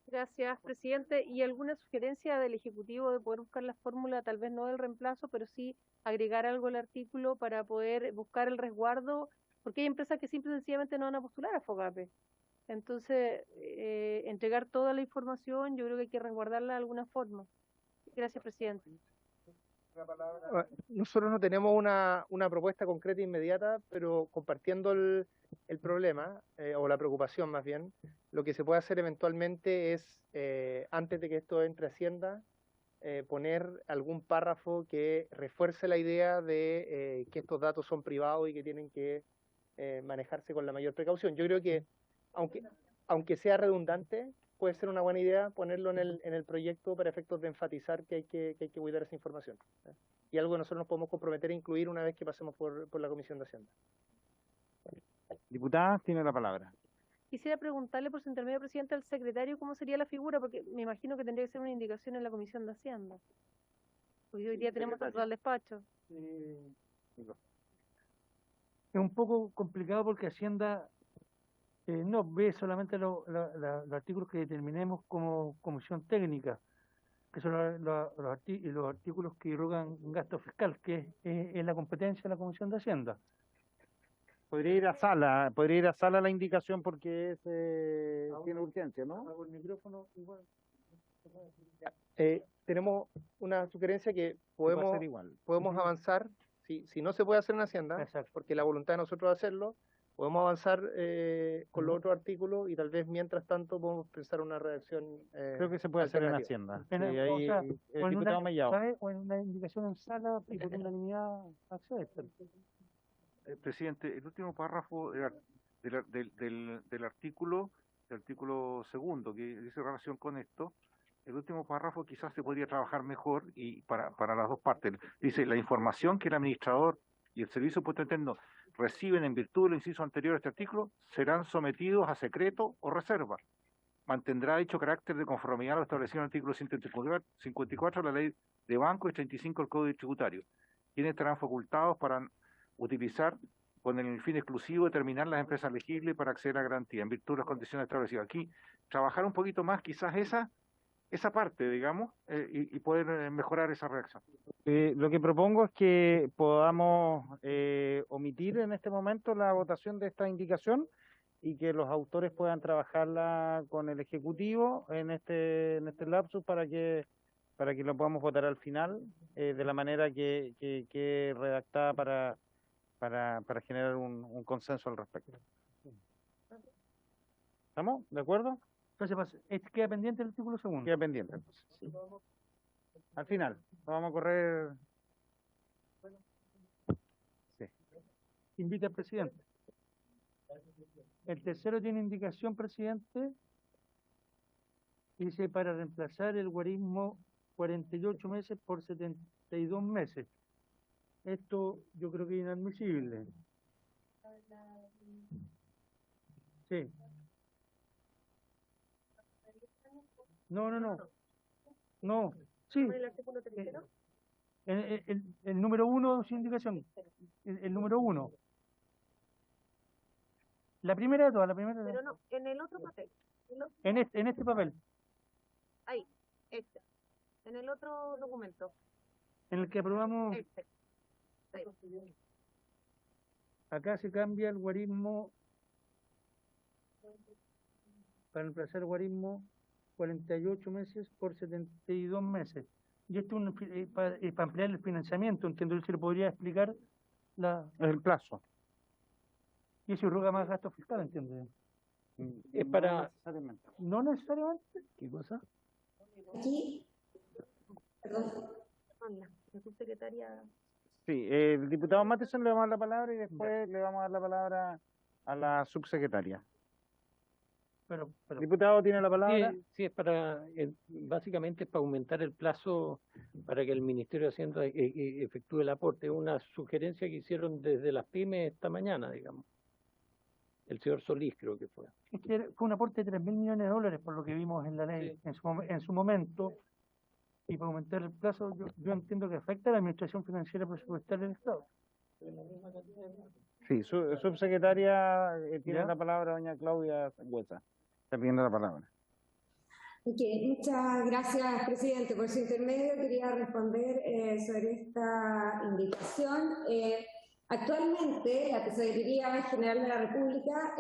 Gracias, presidente. ¿Y alguna sugerencia del Ejecutivo de poder buscar la fórmula, tal vez no del reemplazo, pero sí agregar algo al artículo para poder buscar el resguardo? Porque hay empresas que simple y sencillamente no van a postular a FOGAPE. Entonces, entregar toda la información, yo creo que hay que resguardarla de alguna forma. Gracias, presidente. Nosotros no tenemos una propuesta concreta e inmediata, pero compartiendo el problema, o la preocupación más bien, lo que se puede hacer eventualmente es, antes de que esto entre a Hacienda, poner algún párrafo que refuerce la idea de que estos datos son privados y que tienen que manejarse con la mayor precaución. Yo creo que, aunque sea redundante, puede ser una buena idea ponerlo en el proyecto para efectos de enfatizar que hay que cuidar esa información. Y algo que nosotros nos podemos comprometer a incluir una vez que pasemos por la Comisión de Hacienda. Diputada, tiene la palabra. Quisiera preguntarle por su intermedio, presidente, al secretario cómo sería la figura, porque me imagino que tendría que ser una indicación en la Comisión de Hacienda. Porque hoy día tenemos tanto al despacho. Es un poco complicado porque Hacienda no ve solamente los artículos que determinemos como comisión técnica, que son los artículos que irrogan gasto fiscal, que es la competencia de la Comisión de Hacienda. Podría ir a sala la indicación porque tiene urgencia, ¿no? Hago el micrófono igual. Tenemos una sugerencia que Va a podemos ser igual. avanzar, si no se puede hacer en Hacienda, porque la voluntad de nosotros es hacerlo, podemos avanzar con los otros artículos y tal vez mientras tanto podemos pensar una redacción Creo que se puede hacer en Hacienda. Sí, ahí, el diputado Mellado. O en una indicación en sala y por unanimidad acceder. Presidente, el último párrafo del artículo segundo, que dice relación con esto, el último párrafo quizás se podría trabajar mejor y para las dos partes. Dice, la información que el administrador y el Servicio de Impuesto Interno reciben en virtud del inciso anterior de este artículo serán sometidos a secreto o reserva. Mantendrá dicho carácter de conformidad a lo establecido en el artículo 154 de la Ley de Banco y 35 del Código Tributario, quienes estarán facultados para utilizar con el fin exclusivo de determinar las empresas elegibles para acceder a garantía en virtud de las condiciones establecidas. Aquí, trabajar un poquito más quizás esa parte, digamos, y poder mejorar esa redacción. Lo que propongo es que podamos omitir en este momento la votación de esta indicación y que los autores puedan trabajarla con el Ejecutivo en este lapsus para que lo podamos votar al final de la manera que redactada para generar un consenso al respecto. ¿Estamos? ¿De acuerdo? Entonces, queda pendiente el artículo segundo. Queda pendiente, entonces. Sí. Al final, lo vamos a correr. Sí. Invita al presidente. El tercero tiene indicación, presidente. Dice para reemplazar el guarismo 48 meses por 72 meses. Esto yo creo que es inadmisible. Sí. No. No. Sí. ¿El artículo tercero? El número 1 sin indicación. El número 1. La primera de todas, Pero no, en el otro papel. En este papel. Ahí, este. En el otro documento. En el que aprobamos. Este. Ahí. Acá se cambia el guarismo. Para reemplazar el guarismo 48 meses por 72 meses. Y esto es para ampliar el financiamiento, entiendo que se le podría explicar el plazo. Y eso irroga más gasto fiscal, ¿entiendes? Es para... No necesariamente. ¿Qué cosa? Aquí, perdón. La subsecretaria. Sí, el diputado Matheson le vamos a dar la palabra y después le vamos a dar la palabra a la subsecretaria. Pero, el diputado tiene la palabra. Sí, es para, básicamente es para aumentar el plazo para que el Ministerio de Hacienda efectúe el aporte. Es una sugerencia que hicieron desde las pymes esta mañana, digamos. El señor Solís creo que fue. Es que fue un aporte de 3.000 millones de dólares por lo que vimos en la ley en su momento. Y para aumentar el plazo, yo entiendo que afecta a la administración financiera presupuestaria del Estado. Sí, subsecretaria tiene la palabra doña Claudia Huesa. Está pidiendo la palabra. Ok, muchas gracias, presidente. Por su intermedio quería responder sobre esta indicación. Actualmente la Tesorería General de la República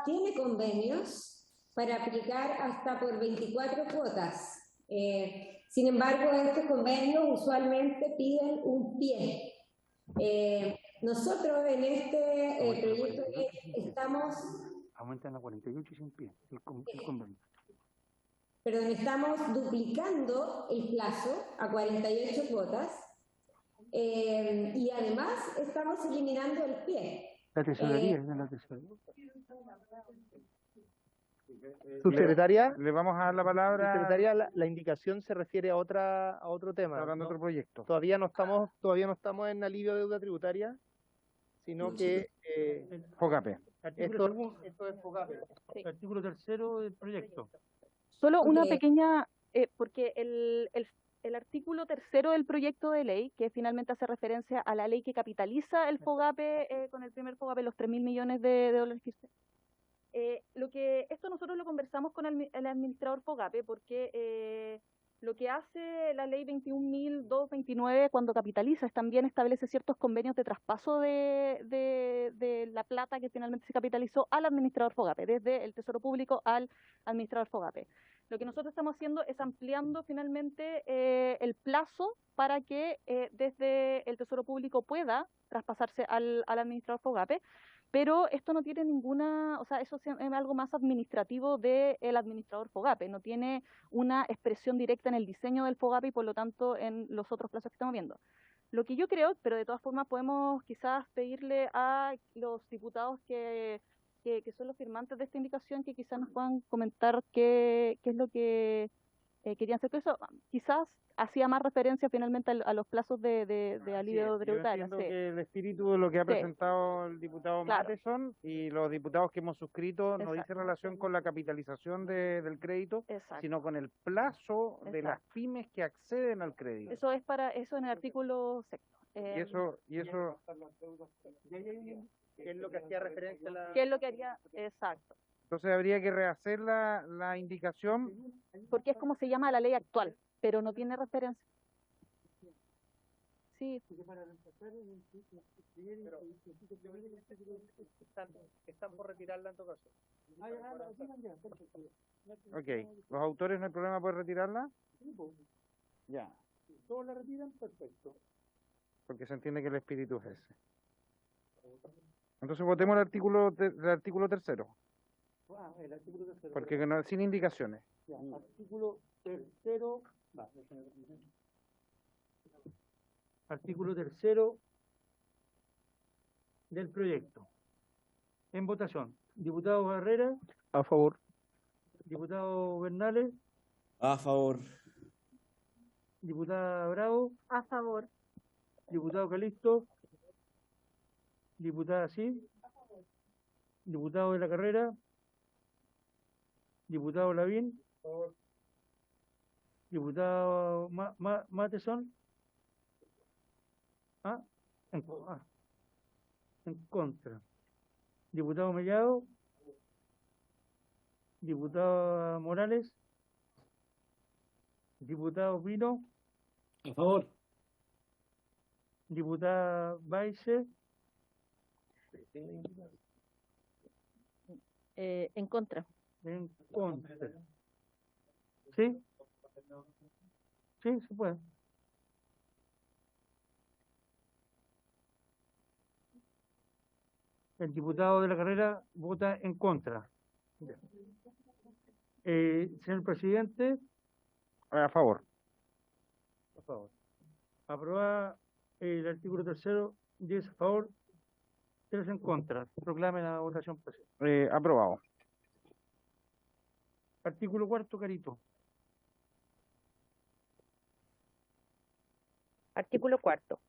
tiene convenios para aplicar hasta por 24 cuotas. Sin embargo, estos convenios usualmente piden un pie. Nosotros en este proyecto de ley estamos... Aumentan a 48 y sin pie, el convenio. Perdón, estamos duplicando el plazo a 48 cuotas y además estamos eliminando el pie. La tesorería, es de la tesorería. Subsecretaria, Le vamos a dar la palabra. subsecretaria, la indicación se refiere a otro tema. Está hablando de ¿no? otro proyecto. Todavía no estamos en alivio de deuda tributaria, sino que FOGAPE. Artículo esto es FOGAPE. Sí. Artículo 3º del proyecto. Solo una Ok. pequeña, porque el artículo 3º del proyecto de ley, que finalmente hace referencia a la ley que capitaliza el FOGAPE, con el primer FOGAPE, los 3.000 millones de dólares que usted. Esto nosotros lo conversamos con el administrador FOGAPE, porque lo que hace la ley 21.229 cuando capitaliza es también establece ciertos convenios de traspaso de la plata que finalmente se capitalizó al administrador FOGAPE, desde el Tesoro Público al administrador FOGAPE. Lo que nosotros estamos haciendo es ampliando finalmente el plazo para que desde el Tesoro Público pueda traspasarse al administrador FOGAPE, pero esto no tiene ninguna, o sea, eso es algo más administrativo del administrador FOGAPE, no tiene una expresión directa en el diseño del FOGAPE y por lo tanto en los otros plazos que estamos viendo. Lo que yo creo, pero de todas formas podemos quizás pedirle a los diputados que son los firmantes de esta indicación que quizás nos puedan comentar qué es lo que querían hacer con eso. Quizás hacía más referencia finalmente a los plazos de alivio tributario. Yo entiendo Sí. que el espíritu de lo que ha Sí. presentado el diputado Claro. Matheson y los diputados que hemos suscrito no dice Exacto. relación con la capitalización del crédito, Exacto. sino con el plazo de las Exacto. pymes que acceden al crédito. Eso es para eso en el artículo 6. Y eso ¿Qué es lo que hacía referencia a la... ¿Qué es lo que haría? Exacto. entonces habría que rehacer la indicación. Porque es como se llama la ley actual, pero no tiene referencia. Sí. Están por retirarla en todo caso. Ok, los autores no hay problema por retirarla. Ya, Todos la retiran, perfecto. porque se entiende que el espíritu es ese. Entonces votemos el artículo tercero, El artículo 3º. porque sin indicaciones. Ya, artículo 3º. Artículo 3º del proyecto. En votación. Diputado Herrera, A favor. diputado Bernales, A favor. diputada Bravo, A favor. diputado Calixto, diputada Cid, diputado de la Carrera, diputado Lavín, diputado Matheson, en contra, diputado Mellado, diputado Morales, diputado Pino, A favor. diputada Baise, En contra. en contra. ¿Sí? Sí, se puede. El diputado de la Carrera vota en contra. Señor presidente, A favor. a favor. Aprobada el artículo 3º, 10 a favor, 3 en contra. Proclame la votación presente. Aprobado. Artículo 4º, Carito. Artículo 4.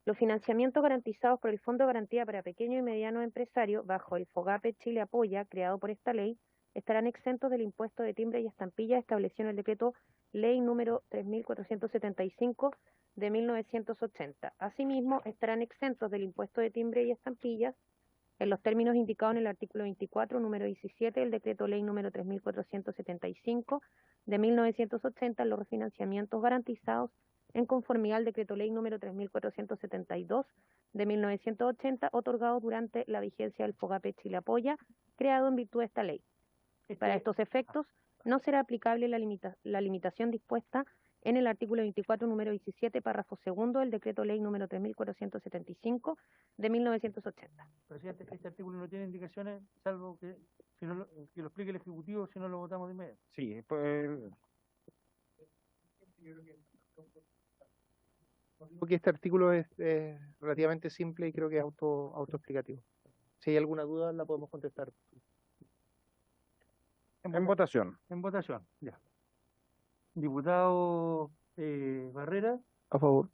Los financiamientos garantizados por el Fondo de Garantía para Pequeños y Medianos Empresarios bajo el FOGAPE Chile Apoya, creado por esta ley, estarán exentos del impuesto de timbre y estampilla establecido en el decreto ley número 3.475 de 1980. Asimismo, estarán exentos del impuesto de timbre y estampillas en los términos indicados en el artículo 24, número 17 del Decreto Ley número 3475 de 1980, los refinanciamientos garantizados en conformidad al Decreto Ley número 3472 de 1980, otorgados durante la vigencia del FOGAPE Chile Apoya, creado en virtud de esta ley. Para estos efectos, no será aplicable la limitación dispuesta en el artículo 24, número 17, párrafo segundo del Decreto Ley número 3475 de 1980. Presidente, este artículo no tiene indicaciones, salvo que, si no que lo explique el Ejecutivo, si no lo votamos de inmediato. Sí, pues, Creo que este artículo es relativamente simple y creo que es autoexplicativo. Si hay alguna duda, la podemos contestar. en votación. En votación, ya. Diputado Barrera, A favor.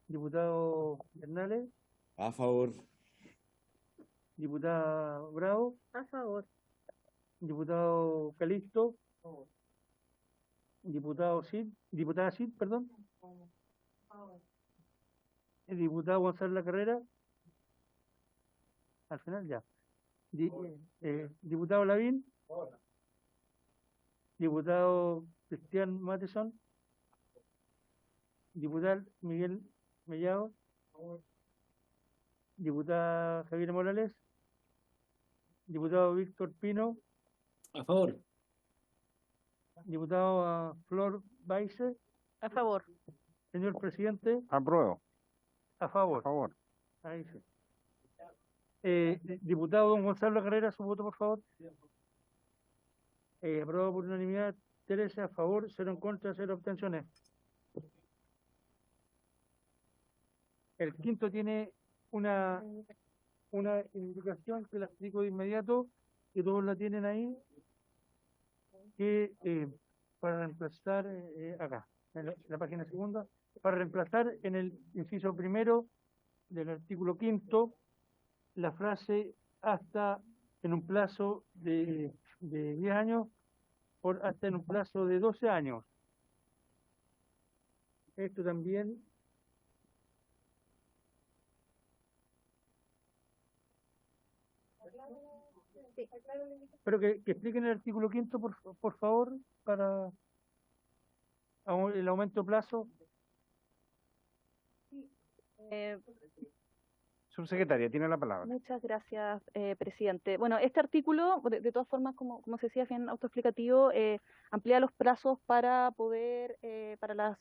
diputado Bernales, A favor. diputada Bravo, A favor. diputado Calixto, diputada Cid, perdón, el diputado Gonzalo La Carrera, al final ya. Diputado Lavín, diputado Cristian Matheson, diputado Miguel Mellado, diputada Javier Morales, diputado Víctor Pino, A favor. diputado Flor Baise, A favor. señor presidente, Apruebo. a favor. A favor. Ahí sí. Diputado don Gonzalo Carrera, su voto, por favor. Aprobado por unanimidad. 13 a favor, 0 en contra, 0 abstenciones. El quinto tiene una indicación que la explico de inmediato, que todos la tienen ahí, que para reemplazar acá, en la página segunda, para reemplazar en el inciso primero del artículo quinto la frase hasta en un plazo de 10 años por hasta en un plazo de 12 años. Esto también pero que expliquen el artículo quinto por favor para el aumento de plazo. Subsecretaria, tiene la palabra. Muchas gracias, presidente. Bueno, este artículo, de todas formas, como se decía, es bien autoexplicativo, amplía los plazos para poder, para las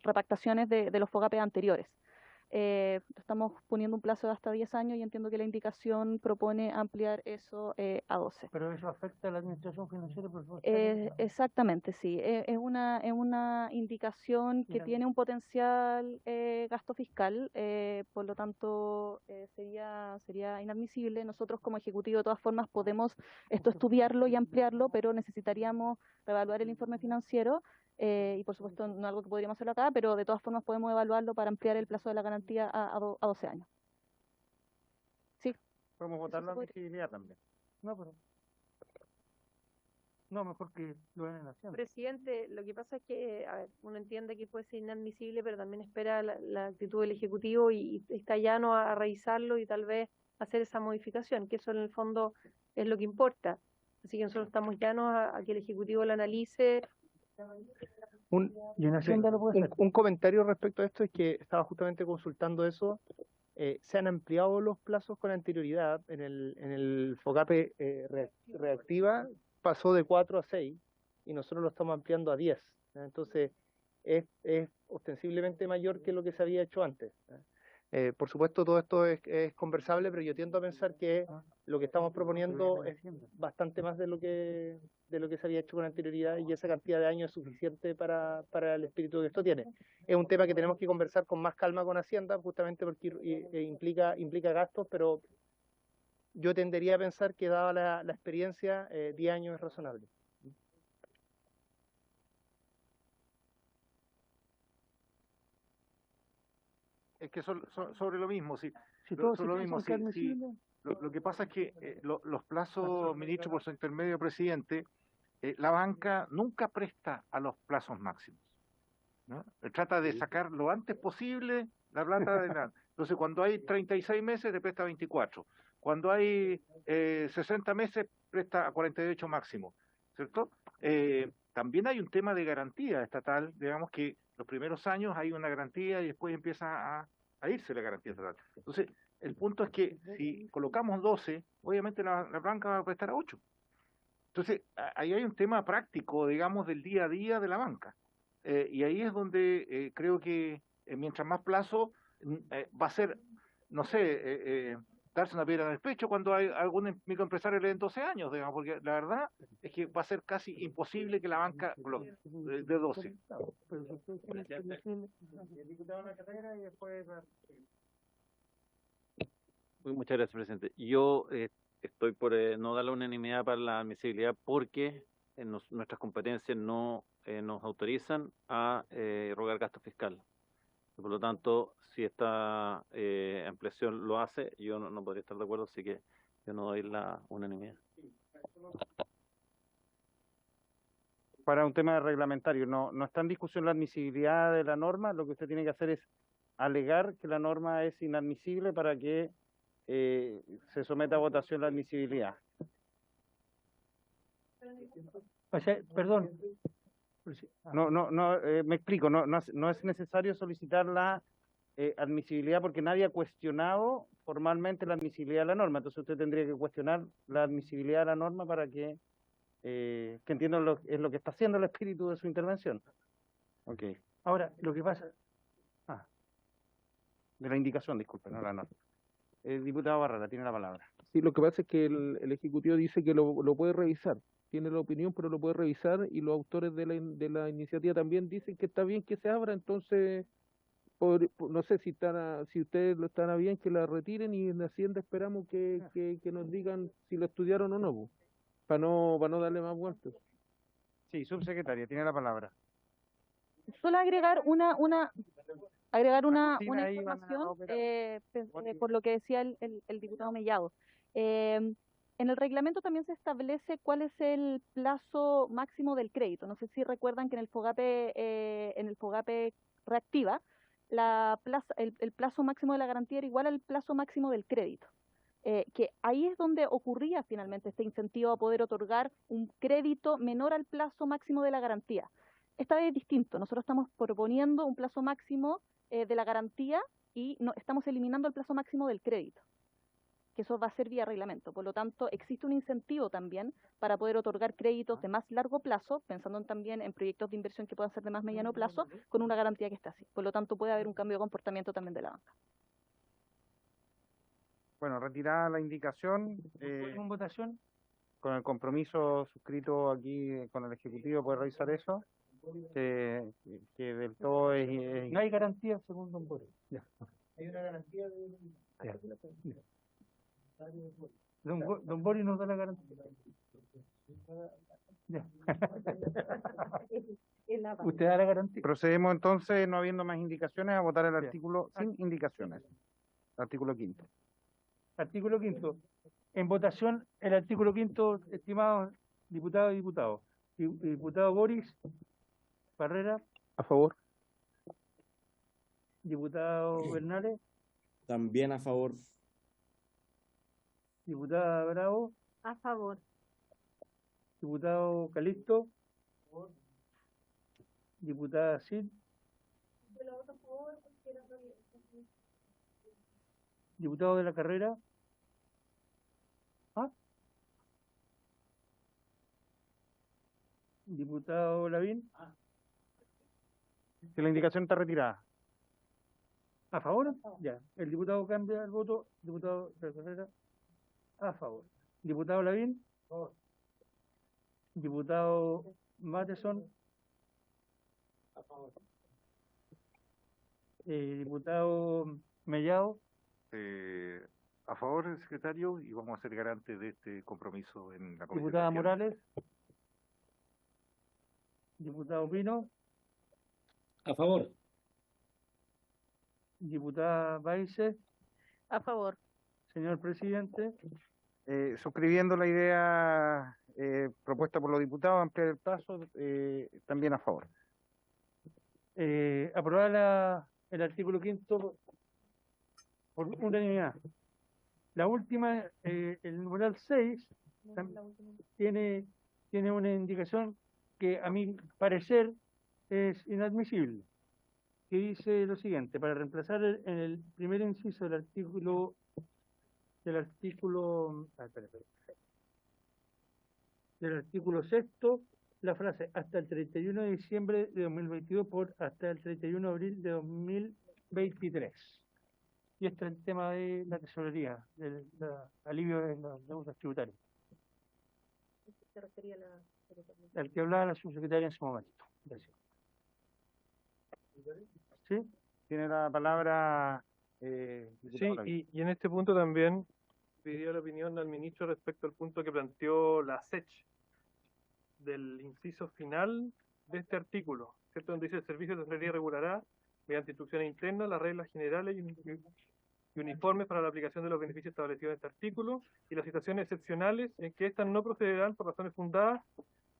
repactaciones de los FOGAPE anteriores. Estamos poniendo un plazo de hasta 10 años y entiendo que la indicación propone ampliar eso a 12. Pero eso afecta a la administración financiera, por favor. Exactamente, sí. Es una indicación que tiene un potencial gasto fiscal, por lo tanto sería inadmisible. Nosotros como Ejecutivo de todas formas podemos estudiarlo y ampliarlo, pero necesitaríamos reevaluar el informe financiero y por supuesto no es algo que podríamos hacerlo acá, pero de todas formas podemos evaluarlo para ampliar el plazo de la garantía a 12 años. Sí. Podemos votar la admisibilidad también. No, mejor que lo ven en la acción. Presidente, lo que pasa es que, a ver, uno entiende que puede ser inadmisible, pero también espera la actitud del Ejecutivo y está llano a revisarlo y tal vez hacer esa modificación, que eso en el fondo es lo que importa. Así que nosotros estamos llanos a que el Ejecutivo lo analice. Un comentario respecto a esto es que estaba justamente consultando eso. Se han ampliado los plazos con anterioridad. En el FOGAPE reactiva pasó de 4 a 6 y nosotros lo estamos ampliando a 10. Entonces es ostensiblemente mayor que lo que se había hecho antes. Por supuesto todo esto es conversable, pero yo tiendo a pensar que lo que estamos proponiendo es bastante más de lo que se había hecho con anterioridad y esa cantidad de años es suficiente para el espíritu que esto tiene. Es un tema que tenemos que conversar con más calma con Hacienda, justamente porque implica gastos, pero yo tendería a pensar que dada la experiencia, 10 años es razonable. Es que sobre lo mismo, sí. Lo que pasa es que los plazos, ministro, por su intermedio, presidente, la banca nunca presta a los plazos máximos, ¿no? Trata de sacar lo antes posible La plata de la... Entonces, cuando hay 36 meses, te presta 24. Cuando hay 60 meses, presta a 48 máximo, ¿cierto? También hay un tema de garantía estatal, digamos que los primeros años hay una garantía y después empieza a irse la garantía estatal. Entonces, el punto es que si colocamos 12, obviamente la banca va a prestar a 8. Entonces, ahí hay un tema práctico, digamos, del día a día de la banca. Y ahí es donde creo que mientras más plazo va a ser, no sé, darse una piedra en el pecho cuando hay algún microempresario le den 12 años, digamos, porque la verdad es que va a ser casi imposible que la banca de 12. Muchas gracias, presidente. Yo estoy por no dar la unanimidad para la admisibilidad porque nuestras competencias no nos autorizan a rogar gasto fiscal. Por lo tanto, si esta ampliación lo hace, yo no podría estar de acuerdo, así que yo no doy la unanimidad. Para un tema reglamentario, no está en discusión la admisibilidad de la norma, lo que usted tiene que hacer es alegar que la norma es inadmisible para que se someta a votación la admisibilidad. O sea, perdón. Me explico, no es necesario solicitar la admisibilidad porque nadie ha cuestionado formalmente la admisibilidad de la norma, entonces usted tendría que cuestionar la admisibilidad de la norma para que entiendo es lo que está haciendo el espíritu de su intervención. Ok. Ahora, lo que pasa... De la indicación, disculpe, no la norma. El diputado Barrera tiene la palabra. Sí, lo que pasa es que el Ejecutivo dice que lo puede revisar. Tiene la opinión, pero lo puede revisar, y los autores de la iniciativa también dicen que está bien que se abra. Entonces, no sé si ustedes lo están a bien que la retiren, y en Hacienda esperamos que nos digan si lo estudiaron o no, para no darle más vueltas. Sí, subsecretaria, tiene la palabra. Solo agregar una Cristina, ahí van a información operar. por lo que decía el diputado Mellado. En el reglamento también se establece cuál es el plazo máximo del crédito. No sé si recuerdan que en el FOGAPE reactiva, el plazo máximo de la garantía era igual al plazo máximo del crédito. Que ahí es donde ocurría finalmente este incentivo a poder otorgar un crédito menor al plazo máximo de la garantía. Esta vez es distinto. Nosotros estamos proponiendo un plazo máximo de la garantía y estamos eliminando el plazo máximo del crédito, que eso va a ser vía reglamento. Por lo tanto, existe un incentivo también para poder otorgar créditos de más largo plazo, pensando también en proyectos de inversión que puedan ser de más mediano plazo, con una garantía que está así. Por lo tanto, puede haber un cambio de comportamiento también de la banca. Bueno, retirada la indicación. ¿En votación? Con el compromiso suscrito aquí con el Ejecutivo, ¿puede revisar eso? Que del todo es... No hay garantía según Don Boris. Ya. Hay una garantía de... Don Boris nos da la garantía. Ya. Usted da la garantía. Procedemos entonces, no habiendo más indicaciones, a votar el artículo sin indicaciones. Artículo 5. Artículo 5. En votación, el artículo 5, estimados diputados y diputados. Diputado Boris Barrera. A favor. Diputado Bernales. También a favor. Diputada Bravo. A favor. Diputado Calixto. Diputada Cid. Diputado de la Carrera. Diputado Lavín. Si la indicación está retirada. ¿A favor? Ya. El diputado cambia el voto. Diputado de la Carrera. A favor. Diputado Lavín. Diputado Matheson. A favor. Diputado Mellado. A favor, secretario, y vamos a ser garantes de este compromiso en la Comisión. Diputada Morales. Diputado Pino. A favor. Diputada Baice. A favor. Señor presidente. Suscribiendo la idea propuesta por los diputados, ampliar el plazo, también a favor. Aprobada el artículo 5 por unanimidad. La última, el numeral 6, tiene una indicación que a mi parecer es inadmisible, que dice lo siguiente: para reemplazar en el primer inciso del artículo del artículo sexto, la frase hasta el 31 de diciembre de 2022 por hasta el 31 de abril de 2023. Y este es el tema de la tesorería, del alivio de las deudas tributarias, Se refería a la secretaria. al que hablaba la subsecretaria en su momento. Gracias. ¿Sí? Tiene la palabra. Sí, y en este punto también pediría la opinión al ministro respecto al punto que planteó la SECH del inciso final de este artículo, ¿cierto? Donde dice: el servicio de tesorería regulará, mediante instrucciones internas, las reglas generales y uniformes para la aplicación de los beneficios establecidos en este artículo y las situaciones excepcionales en que éstas no procederán por razones fundadas,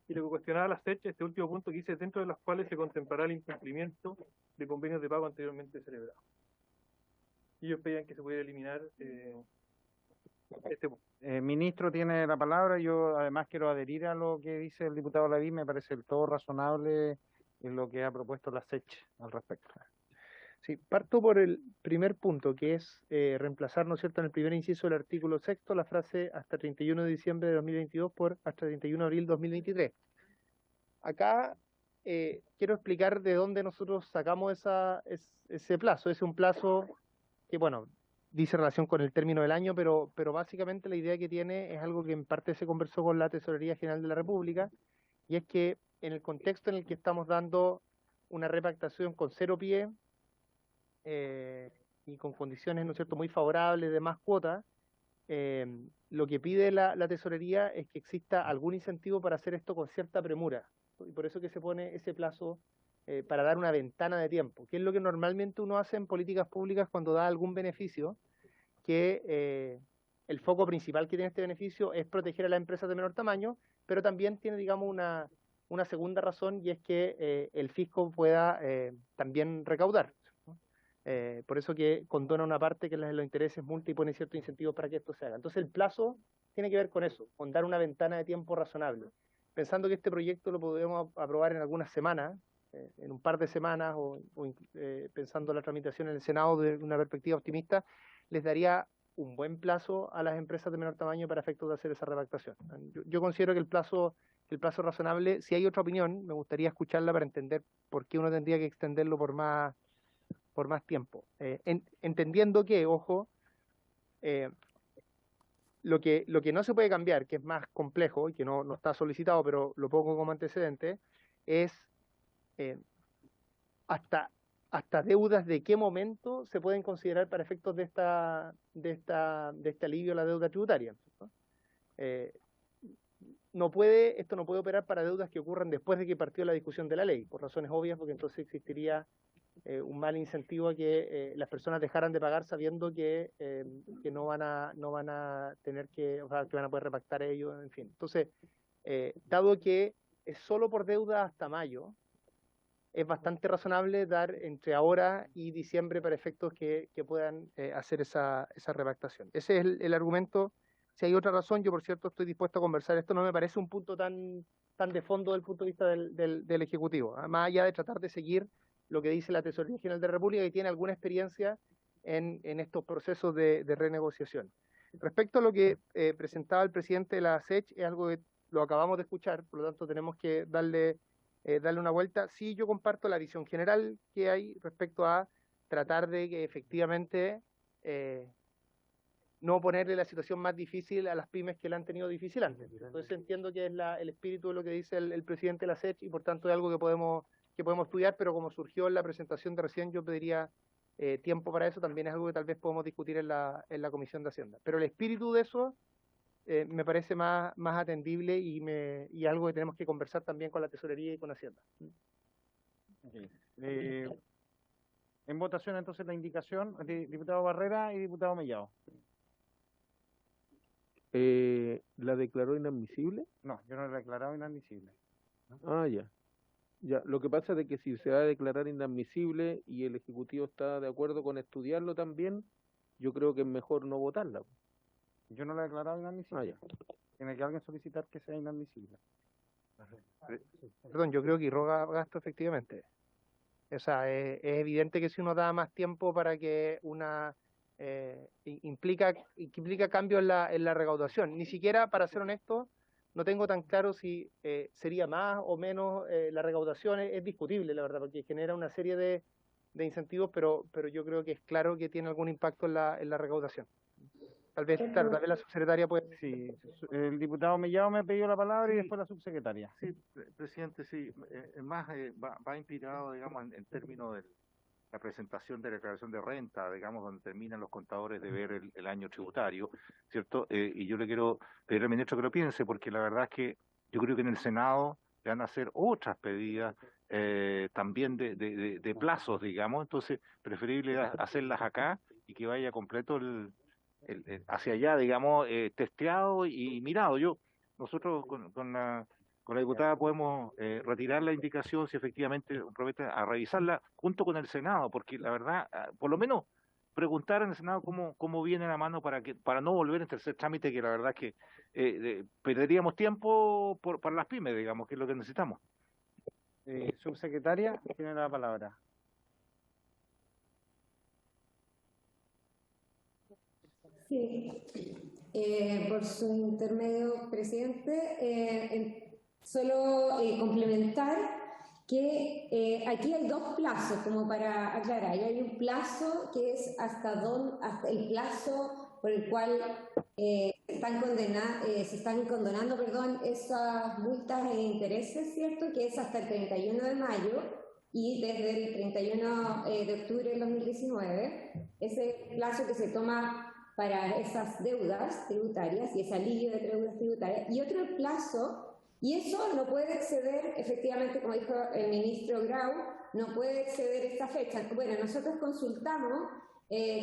y lo que cuestionaba la SECH, este último punto que dice: dentro de las cuales se contemplará el incumplimiento de convenios de pago anteriormente celebrados. Y ellos pedían que se pudiera eliminar este punto. Ministro tiene la palabra. Yo además quiero adherir a lo que dice el diputado Lavín. Me parece del todo razonable en lo que ha propuesto la SECH al respecto. Sí, parto por el primer punto, que es reemplazar, ¿no es cierto?, en el primer inciso del artículo sexto, la frase hasta 31 de diciembre de 2022 por hasta 31 de abril de 2023. Acá quiero explicar de dónde nosotros sacamos ese plazo. Es un plazo que, bueno, dice relación con el término del año, pero básicamente la idea que tiene es algo que en parte se conversó con la Tesorería General de la República, y es que en el contexto en el que estamos dando una repactación con 0 pie, y con condiciones, ¿no es cierto?, muy favorables de más cuotas, lo que pide la tesorería es que exista algún incentivo para hacer esto con cierta premura, y por eso que se pone ese plazo para dar una ventana de tiempo, que es lo que normalmente uno hace en políticas públicas cuando da algún beneficio, que el foco principal que tiene este beneficio es proteger a las empresas de menor tamaño, pero también tiene, digamos, una segunda razón, y es que el fisco pueda también recaudar. Por eso que condona una parte que es la de los intereses multa y pone ciertos incentivos para que esto se haga. Entonces el plazo tiene que ver con eso, con dar una ventana de tiempo razonable. Pensando que este proyecto lo podemos aprobar en algunas semanas, en un par de semanas, pensando la tramitación en el Senado de una perspectiva optimista, les daría un buen plazo a las empresas de menor tamaño para efectos de hacer esa redactación. Yo considero que el plazo razonable, si hay otra opinión, me gustaría escucharla para entender por qué uno tendría que extenderlo por más tiempo. Entendiendo que, ojo, lo que no se puede cambiar, que es más complejo y que no está solicitado, pero lo pongo como antecedente, es hasta deudas de qué momento se pueden considerar para efectos de este alivio a la deuda tributaria, ¿no? Esto no puede operar para deudas que ocurran después de que partió la discusión de la ley, por razones obvias, porque entonces existiría un mal incentivo a que las personas dejaran de pagar sabiendo que no van a tener que, o sea, que van a poder repactar ellos, en fin. Entonces, dado que es solo por deuda hasta mayo, es bastante razonable dar entre ahora y diciembre para efectos que puedan hacer esa repactación. Ese es el argumento. Si hay otra razón, yo por cierto estoy dispuesto a conversar. Esto no me parece un punto tan de fondo desde el punto de vista del Ejecutivo, más allá de tratar de seguir lo que dice la Tesorería General de la República, que tiene alguna experiencia en estos procesos de renegociación. Respecto a lo que presentaba el presidente de la SECH, es algo que lo acabamos de escuchar, por lo tanto tenemos que darle una vuelta. Sí, yo comparto la visión general que hay respecto a tratar de que efectivamente no ponerle la situación más difícil a las pymes que la han tenido difícil antes. Entonces entiendo que es el espíritu de lo que dice el presidente de la SECH, y por tanto es algo que podemos estudiar, pero como surgió en la presentación de recién, yo pediría tiempo para eso. También es algo que tal vez podemos discutir en la Comisión de Hacienda. Pero el espíritu de eso me parece más atendible y algo que tenemos que conversar también con la Tesorería y con Hacienda. Okay. En votación entonces la indicación de diputado Barrera y diputado Mellado. ¿La declaró inadmisible? No, yo no he declarado inadmisible. Ah, ya. Ya, lo que pasa es de que si se va a declarar inadmisible y el Ejecutivo está de acuerdo con estudiarlo también, yo creo que es mejor no votarla. Yo no la he declarado inadmisible. Ah, ya. Tiene que alguien solicitar que sea inadmisible. Perdón, yo creo que irroga gasto efectivamente. O sea, es evidente que si uno da más tiempo para que implica cambios en la recaudación. Ni siquiera, para ser honesto, no tengo tan claro si sería más o menos la recaudación. Es discutible, la verdad, porque genera una serie de incentivos, pero yo creo que es claro que tiene algún impacto en la recaudación. Tal vez la subsecretaria puede... Sí, el diputado Mellado me pidió la palabra y después la subsecretaria. Sí, presidente, sí. Más va inspirado, digamos, en términos de la presentación de la declaración de renta, digamos, donde terminan los contadores de ver el año tributario, ¿cierto? Y yo le quiero pedir al ministro que lo piense, porque la verdad es que yo creo que en el Senado le van a hacer otras pedidas también de plazos, digamos, entonces preferible hacerlas acá y que vaya completo hacia allá, digamos, testeado y mirado. Nosotros con la diputada podemos retirar la indicación si efectivamente promete a revisarla junto con el Senado, porque la verdad, por lo menos preguntar en el Senado cómo viene la mano para no volver en tercer trámite, que la verdad es que perderíamos tiempo para las pymes, digamos, que es lo que necesitamos. Subsecretaria, tiene la palabra. Sí, por su intermedio, presidente, solo complementar que aquí hay dos plazos, como para aclarar. Hay un plazo que es hasta el plazo por el cual se están condonando, esas multas e intereses, ¿cierto? Que es hasta el 31 de mayo y desde el 31 de octubre del 2019. Ese plazo que se toma para esas deudas tributarias y ese alivio de deudas tributarias, y otro plazo, y eso no puede exceder, efectivamente, como dijo el ministro Grau, no puede exceder esta fecha. Bueno, nosotros consultamos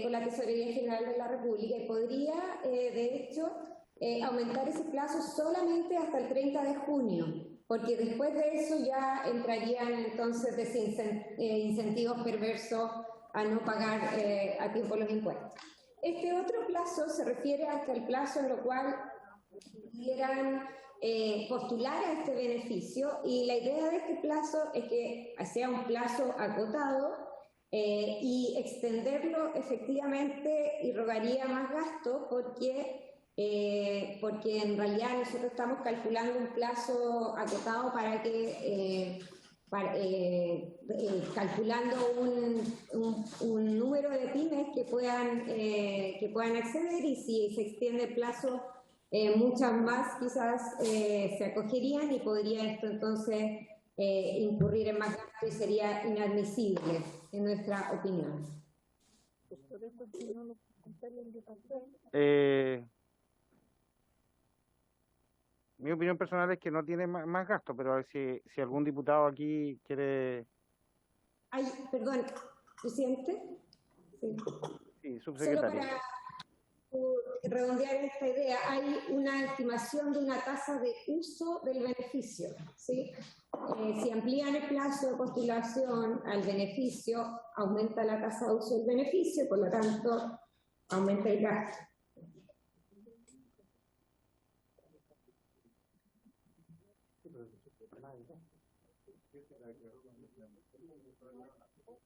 con la Tesorería General de la República y podría, de hecho, aumentar ese plazo solamente hasta el 30 de junio, porque después de eso ya entrarían entonces incentivos perversos a no pagar a tiempo los impuestos. Este otro plazo se refiere hasta el plazo en lo cual pudieran postular a este beneficio, y la idea de este plazo es que sea un plazo acotado y extenderlo efectivamente irrogaría más gasto porque en realidad nosotros estamos calculando un plazo acotado para que calculando un número de pymes que puedan acceder, y si se extiende el plazo, muchas más quizás se acogerían y podría esto entonces incurrir en más gasto y sería inadmisible en nuestra opinión. Mi opinión personal es que no tiene más gasto, pero a ver si algún diputado aquí quiere... Ay, perdón, presidente. Sí, subsecretario. Solo para redondear esta idea, hay una estimación de una tasa de uso del beneficio, ¿sí? Si amplían el plazo de postulación al beneficio, aumenta la tasa de uso del beneficio, por lo tanto, aumenta el gasto.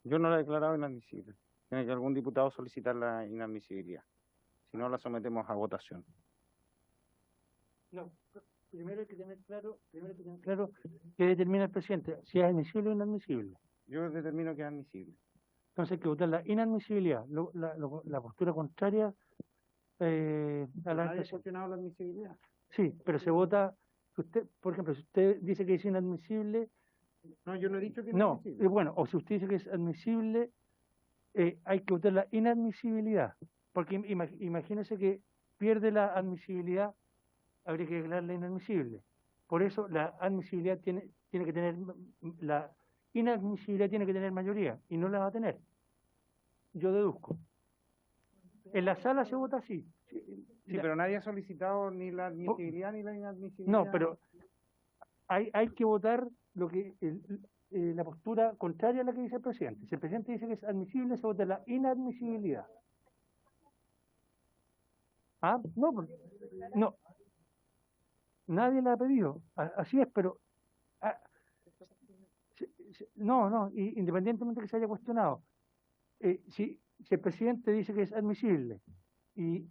Yo no la he declarado inadmisible. Tiene que algún diputado solicitar la inadmisibilidad. Si no, la sometemos a votación. No, primero hay que tener claro qué determina el presidente, si es admisible o inadmisible. Yo determino que es admisible. Entonces hay que votar la inadmisibilidad, la postura contraria a la... ¿Nadie ha cuestionado la admisibilidad? Sí, pero se vota... Usted, por ejemplo, si usted dice que es inadmisible... No, yo no he dicho que no. Admisible. Bueno, o si usted dice que es admisible, hay que votar la inadmisibilidad. Porque imagínese que pierde la admisibilidad, habría que declararla inadmisible. Por eso la admisibilidad tiene que tener... La inadmisibilidad tiene que tener mayoría, y no la va a tener. Yo deduzco. En la sala se vota así. Sí, pero nadie ha solicitado ni la admisibilidad ni la inadmisibilidad. No, pero hay que votar lo que la postura contraria a la que dice el presidente. Si el presidente dice que es admisible, se vota la inadmisibilidad. Ah, no, no. Nadie la ha pedido. Así es, pero no, independientemente que se haya cuestionado, si el presidente dice que es admisible y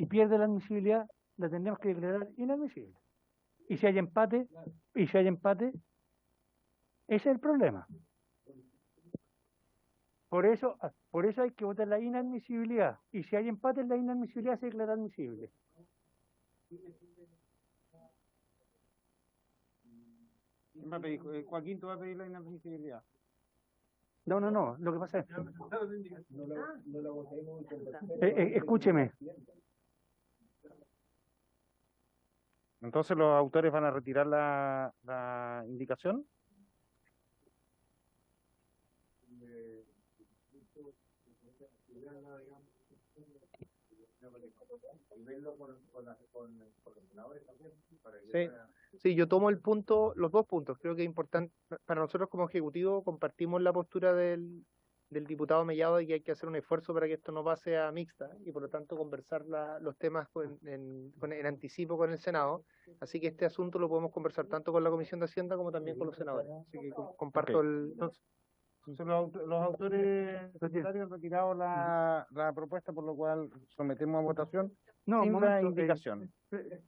pierde la admisibilidad, la tendremos que declarar inadmisible. Y si hay empate, ese es el problema. Por eso hay que votar la inadmisibilidad. Y si hay empate, la inadmisibilidad se declara admisible. Joaquín, ¿tú vas a pedir la inadmisibilidad? No, lo que pasa es... escúcheme. Entonces, ¿los autores van a retirar la indicación? Sí, yo tomo los dos puntos. Creo que es importante, para nosotros como Ejecutivo compartimos la postura del diputado Mellado de que hay que hacer un esfuerzo para que esto no pase a mixta y por lo tanto conversar los temas en anticipo con el Senado. Así que este asunto lo podemos conversar tanto con la Comisión de Hacienda como también con los senadores. Así que comparto Entonces, los autores secretarios han retirado la propuesta, por lo cual sometemos a votación sin la indicación.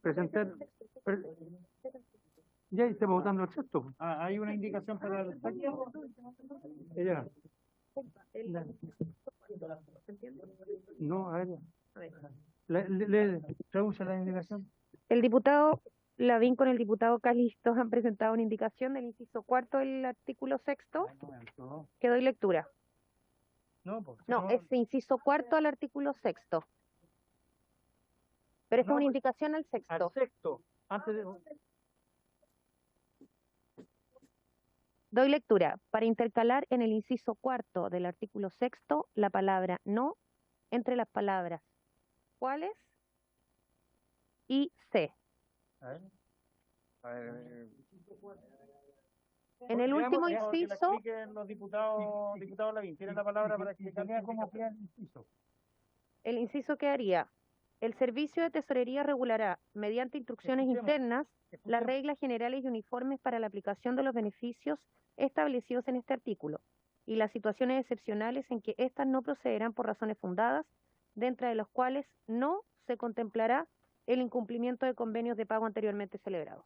Presentar... Ya estamos votando el sexto. ¿Hay una indicación para el sexto? Ya. No, a ver. Traduce la indicación. El diputado Lavín con el diputado Calistos han presentado una indicación del inciso cuarto del artículo sexto que doy lectura. No, es inciso cuarto al artículo sexto. Pero es una indicación al sexto. Al sexto. Antes de... Doy lectura. Para intercalar en el inciso cuarto del artículo sexto la palabra no entre las palabras ¿cuáles? Y C. En el último inciso... Los diputados Lavín, tienen la palabra para explicar cómo queda el inciso. El inciso quedaría: el Servicio de Tesorería regulará, mediante instrucciones internas, las reglas generales y uniformes para la aplicación de los beneficios establecidos en este artículo y las situaciones excepcionales en que éstas no procederán por razones fundadas, dentro de las cuales no se contemplará el incumplimiento de convenios de pago anteriormente celebrados.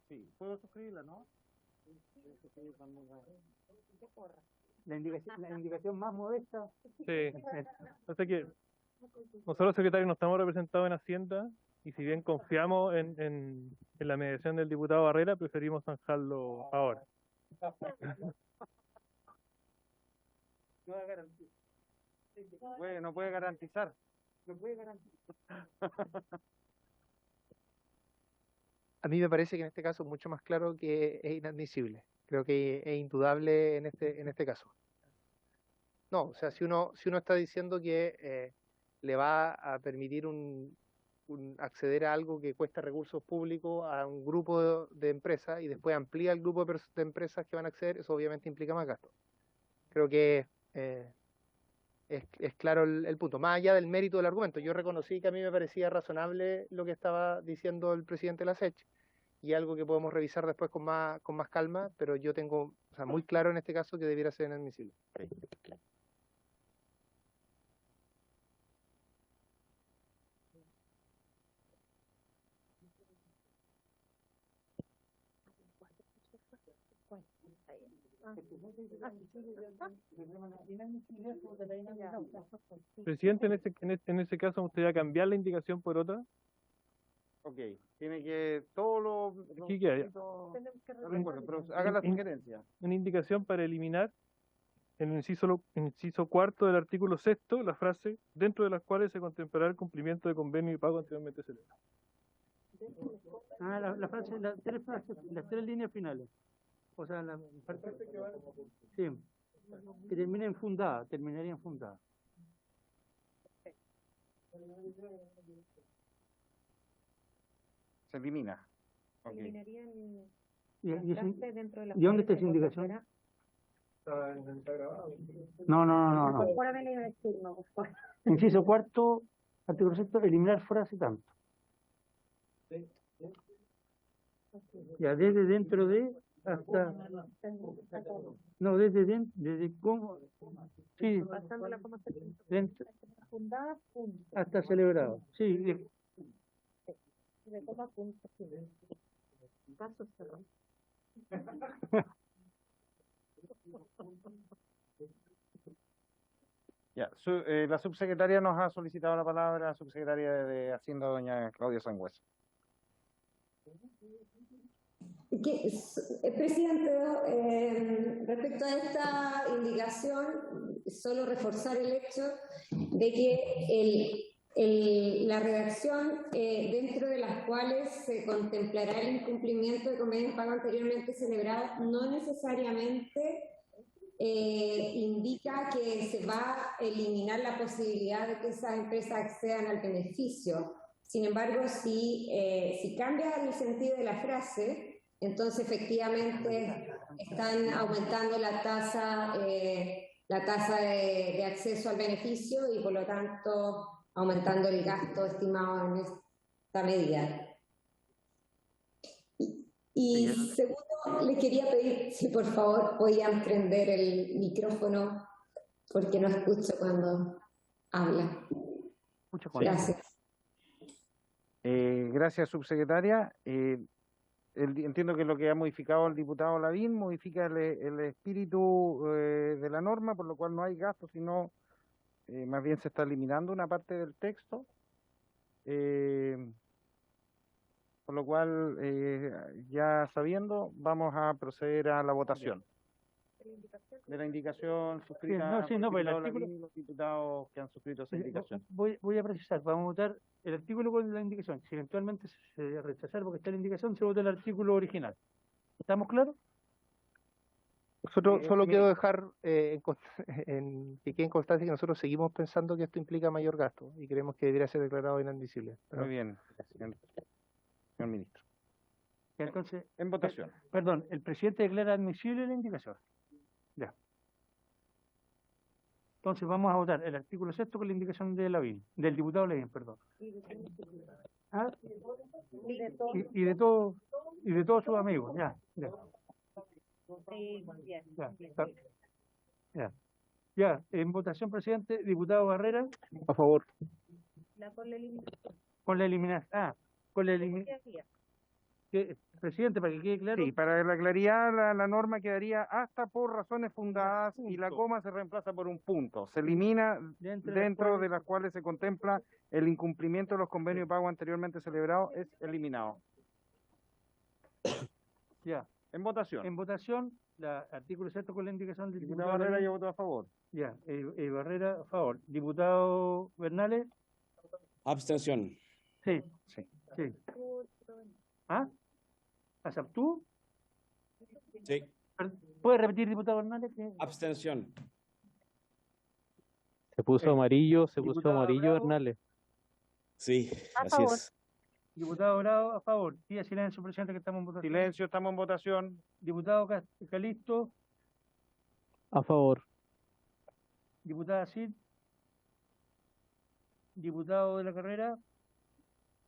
Sí, puedo suscribirla, ¿no? La indicación más modesta. Sí. O sea que nosotros, secretarios, no estamos representados en Hacienda y si bien confiamos en la mediación del diputado Barrera, preferimos zanjarlo ahora. No puede garantizar. A mí me parece que en este caso es mucho más claro que es inadmisible. Creo que es indudable en este caso. No, o sea, si uno está diciendo que le va a permitir acceder a algo que cuesta recursos públicos a un grupo de empresas y después amplía el grupo de empresas que van a acceder, eso obviamente implica más gastos. Creo que es claro el punto. Más allá del mérito del argumento, yo reconocí que a mí me parecía razonable lo que estaba diciendo el presidente de la SECH y algo que podemos revisar después con más calma, pero yo tengo muy claro en este caso que debiera ser inadmisible. Presidente, en ese caso, ¿me gustaría cambiar la indicación por otra? Ok, tiene que todo lo... ¿Qué queda? Pero haga la sugerencia. Una indicación para eliminar en el inciso cuarto del artículo sexto la frase dentro de las cuales se contemplará el cumplimiento de convenio y pago anteriormente celebrado. La frase, las tres líneas finales. O sea, sí, que terminaría en fundada. Se elimina. Ok. ¿Y dónde está esa indicación? Está grabado. No. Inciso cuarto, artículo sexto, eliminar frase tanto. Ya, desde dentro de hasta... No, desde dentro, desde cómo... Sí, dentro, hasta celebrado. Sí, Ya, la subsecretaria nos ha solicitado la palabra, subsecretaria de Hacienda, doña Claudia Sangüesa. Presidente, respecto a esta indicación, solo reforzar el hecho de que la redacción dentro de las cuales se contemplará el incumplimiento de convenios de pago anteriormente celebrados no necesariamente indica que se va a eliminar la posibilidad de que esas empresas accedan al beneficio. Sin embargo, si cambia el sentido de la frase, entonces efectivamente están aumentando la tasa de acceso al beneficio y por lo tanto aumentando el gasto estimado en esta medida. Y segundo, le quería pedir si por favor podían prender el micrófono porque no escucho cuando habla. Gracias. Gracias, subsecretaria. Entiendo que lo que ha modificado el diputado Lavín modifica el espíritu de la norma, por lo cual no hay gasto, sino más bien se está eliminando una parte del texto. Por lo cual, ya sabiendo, vamos a proceder a la votación de la indicación suscrita por el diputado Lavín y los diputados que han suscrito esa indicación. Voy a precisar, vamos a votar el artículo con la indicación. Si eventualmente se rechazar porque está la indicación, se vota el artículo original. ¿Estamos claros? Solo quiero dejar que quede en constancia que nosotros seguimos pensando que esto implica mayor gasto y creemos que debería ser declarado inadmisible. Muy bien, señor ministro. Entonces, en votación. Perdón, el presidente declara admisible la indicación. Ya. Entonces vamos a votar el artículo sexto con la indicación de Lavín, del diputado Lavín, perdón. ¿Ah? Y de todos sus amigos, ya. Ya, en votación, presidente, diputado Barrera. A favor. Con la eliminación. Presidente, para que quede claro. Sí, para la claridad, la norma quedaría hasta por razones fundadas y la coma se reemplaza por un punto. Se elimina dentro de las cuales se contempla el incumplimiento de los convenios de pago anteriormente celebrados, es eliminado. Ya. En votación. En votación, artículo 6 con la indicación del diputado Barrera, yo voto a favor. Ya, Barrera a favor. Diputado Bernales. Abstención. Sí. ¿Ah? ¿Aceptó? Sí. ¿Puede repetir, diputado Hernández? Abstención. Se puso amarillo, Bravo. Hernández. Sí, A así favor. es. Diputado Bravo, a favor. Pida silencio, presidente, que estamos en votación. Silencio, estamos en votación. Diputado Calisto. A favor. Diputada Cid. Diputado de la Carrera.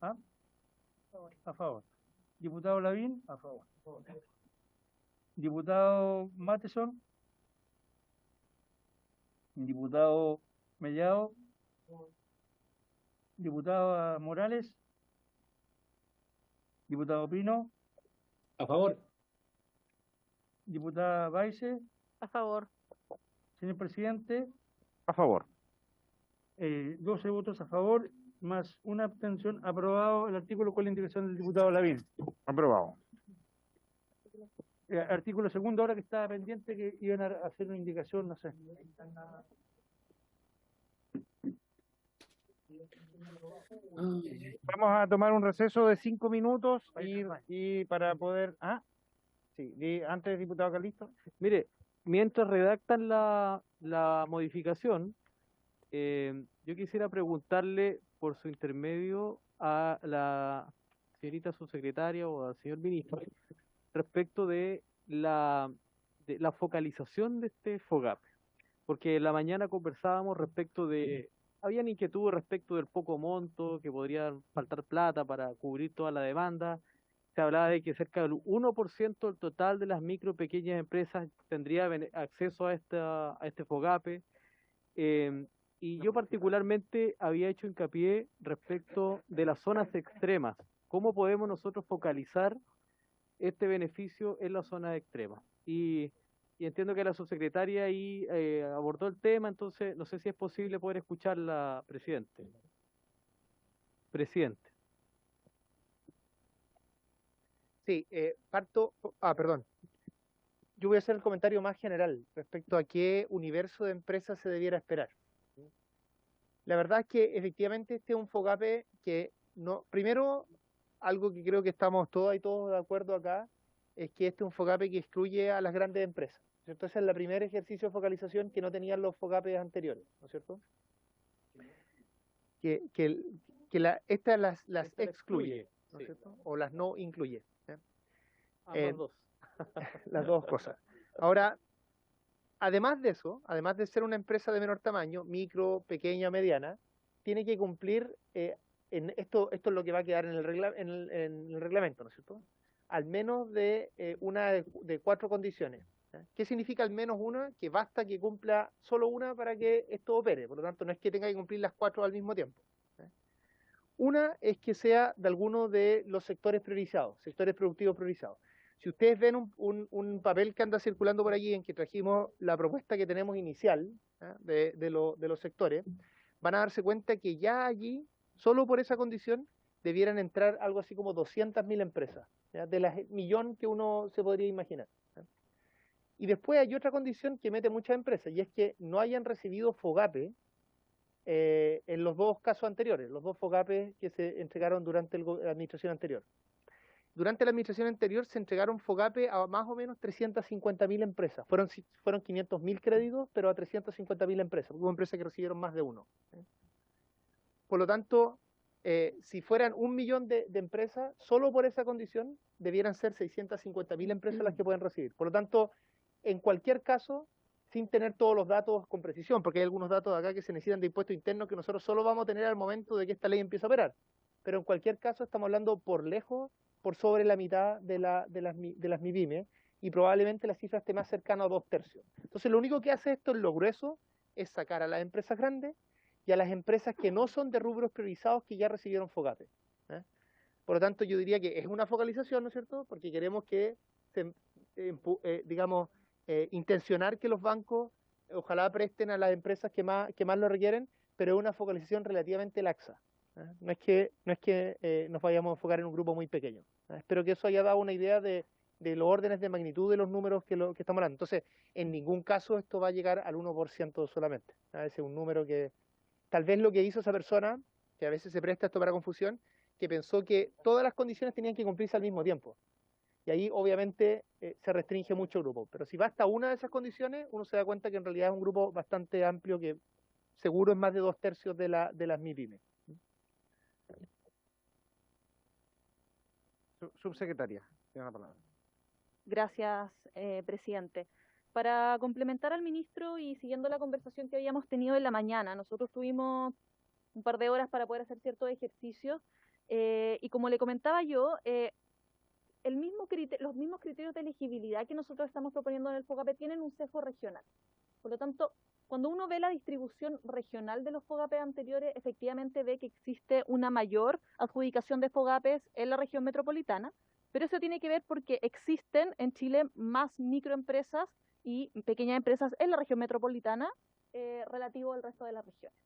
¿Ah? A favor. Diputado Lavín, a favor. Diputado Mateson. Diputado Mellado. Diputado Morales. Diputado Pino. A favor. Diputada Baise. A favor. Señor presidente. A favor. 12 votos a favor, más una abstención. Aprobado el artículo con la indicación del diputado Lavín. Aprobado. Artículo segundo, ahora que estaba pendiente que iban a hacer una indicación, no sé. Vamos a tomar un receso de 5 minutos y para poder... antes, diputado Calisto. Mire, mientras redactan la modificación, yo quisiera preguntarle por su intermedio a la señorita subsecretaria o al señor ministro respecto de la focalización de este FOGAPE. Porque en la mañana conversábamos respecto de, habían inquietudes respecto del poco monto, que podría faltar plata para cubrir toda la demanda. Se hablaba de que cerca del 1% del total de las micro y pequeñas empresas tendría acceso a este FOGAPE. Y yo particularmente había hecho hincapié respecto de las zonas extremas. ¿Cómo podemos nosotros focalizar este beneficio en las zonas extremas? Y entiendo que la subsecretaria ahí abordó el tema, entonces no sé si es posible poder escucharla, presidente. Presidente. Sí, perdón. Yo voy a hacer el comentario más general respecto a qué universo de empresas se debiera esperar. La verdad es que efectivamente este es un FOGAPE que no, primero, algo que creo que estamos todos de acuerdo acá, es que este es un FOGAPE que excluye a las grandes empresas, ¿cierto? Ese es el primer ejercicio de focalización que no tenían los FOGAPes anteriores, ¿no es cierto? Esta las excluye, ¿no es cierto? O las no incluye. Ambas dos. Las dos cosas. Ahora, además de eso, además de ser una empresa de menor tamaño, micro, pequeña, mediana, tiene que cumplir, esto es lo que va a quedar en el reglamento, ¿no es cierto? Al menos de una de 4 condiciones. ¿Qué significa al menos una? Que basta que cumpla solo una para que esto opere, por lo tanto no es que tenga que cumplir las 4 al mismo tiempo. Una es que sea de alguno de los sectores priorizados, sectores productivos priorizados. Si ustedes ven un papel que anda circulando por allí en que trajimos la propuesta que tenemos inicial de los sectores, van a darse cuenta que ya allí, solo por esa condición, debieran entrar algo así como 200.000 empresas, ¿ya? De las millón que uno se podría imaginar. ¿Ya? Y después hay otra condición que mete muchas empresas, y es que no hayan recibido FOGAPE en los dos casos anteriores, los dos FOGAPE que se entregaron durante la administración anterior. Durante la administración anterior se entregaron FOGAPE a más o menos 350.000 empresas. Fueron 500.000 créditos, pero a 350.000 empresas. Hubo empresas que recibieron más de uno. Por lo tanto, si fueran 1 millón de empresas, solo por esa condición debieran ser 650.000 empresas las que pueden recibir. Por lo tanto, en cualquier caso, sin tener todos los datos con precisión, porque hay algunos datos acá que se necesitan de impuesto interno que nosotros solo vamos a tener al momento de que esta ley empiece a operar. Pero en cualquier caso estamos hablando por lejos, por sobre la mitad de las MIPYME, y probablemente la cifra esté más cercana a 2/3. Entonces lo único que hace esto en lo grueso es sacar a las empresas grandes y a las empresas que no son de rubros priorizados que ya recibieron FOGAPE. Por lo tanto, yo diría que es una focalización, ¿no es cierto? Porque queremos que, intencionar que los bancos ojalá presten a las empresas que más lo requieren, pero es una focalización relativamente laxa. No es que nos vayamos a enfocar en un grupo muy pequeño. Espero que eso haya dado una idea de los órdenes de magnitud de los números que estamos hablando. Entonces, en ningún caso esto va a llegar al 1% solamente. Ese es un número que, tal vez lo que hizo esa persona, que a veces se presta esto para confusión, que pensó que todas las condiciones tenían que cumplirse al mismo tiempo. Y ahí obviamente se restringe mucho el grupo. Pero si basta una de esas condiciones, uno se da cuenta que en realidad es un grupo bastante amplio que seguro es más de 2/3 de las MIPYME. Subsecretaria, tiene la palabra. Gracias, presidente. Para complementar al ministro y siguiendo la conversación que habíamos tenido en la mañana, nosotros tuvimos un par de horas para poder hacer ciertos ejercicios y como le comentaba yo, los mismos criterios de elegibilidad que nosotros estamos proponiendo en el FOGAPE tienen un sesgo regional. Por lo tanto, cuando uno ve la distribución regional de los FOGAPE anteriores, efectivamente ve que existe una mayor adjudicación de FOGAPES en la región metropolitana, pero eso tiene que ver porque existen en Chile más microempresas y pequeñas empresas en la región metropolitana relativo al resto de las regiones.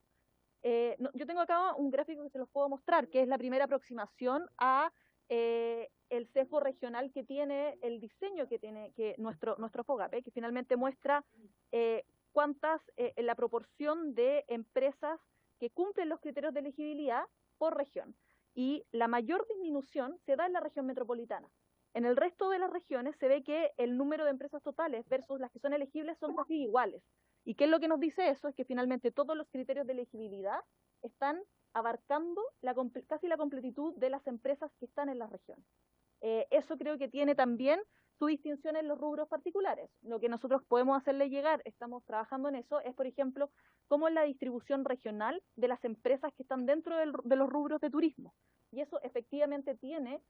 Yo tengo acá un gráfico que se los puedo mostrar, que es la primera aproximación a el sesgo regional que tiene, el diseño que tiene nuestro FOGAPE, que finalmente muestra la proporción de empresas que cumplen los criterios de elegibilidad por región. Y la mayor disminución se da en la región metropolitana. En el resto de las regiones se ve que el número de empresas totales versus las que son elegibles son casi iguales. ¿Y qué es lo que nos dice eso? Es que finalmente todos los criterios de elegibilidad están abarcando casi la completitud de las empresas que están en las regiones. Eso creo que tiene también su distinción en los rubros particulares. Lo que nosotros podemos hacerle llegar, estamos trabajando en eso, es, por ejemplo, cómo es la distribución regional de las empresas que están dentro de los rubros de turismo. Y eso efectivamente tiene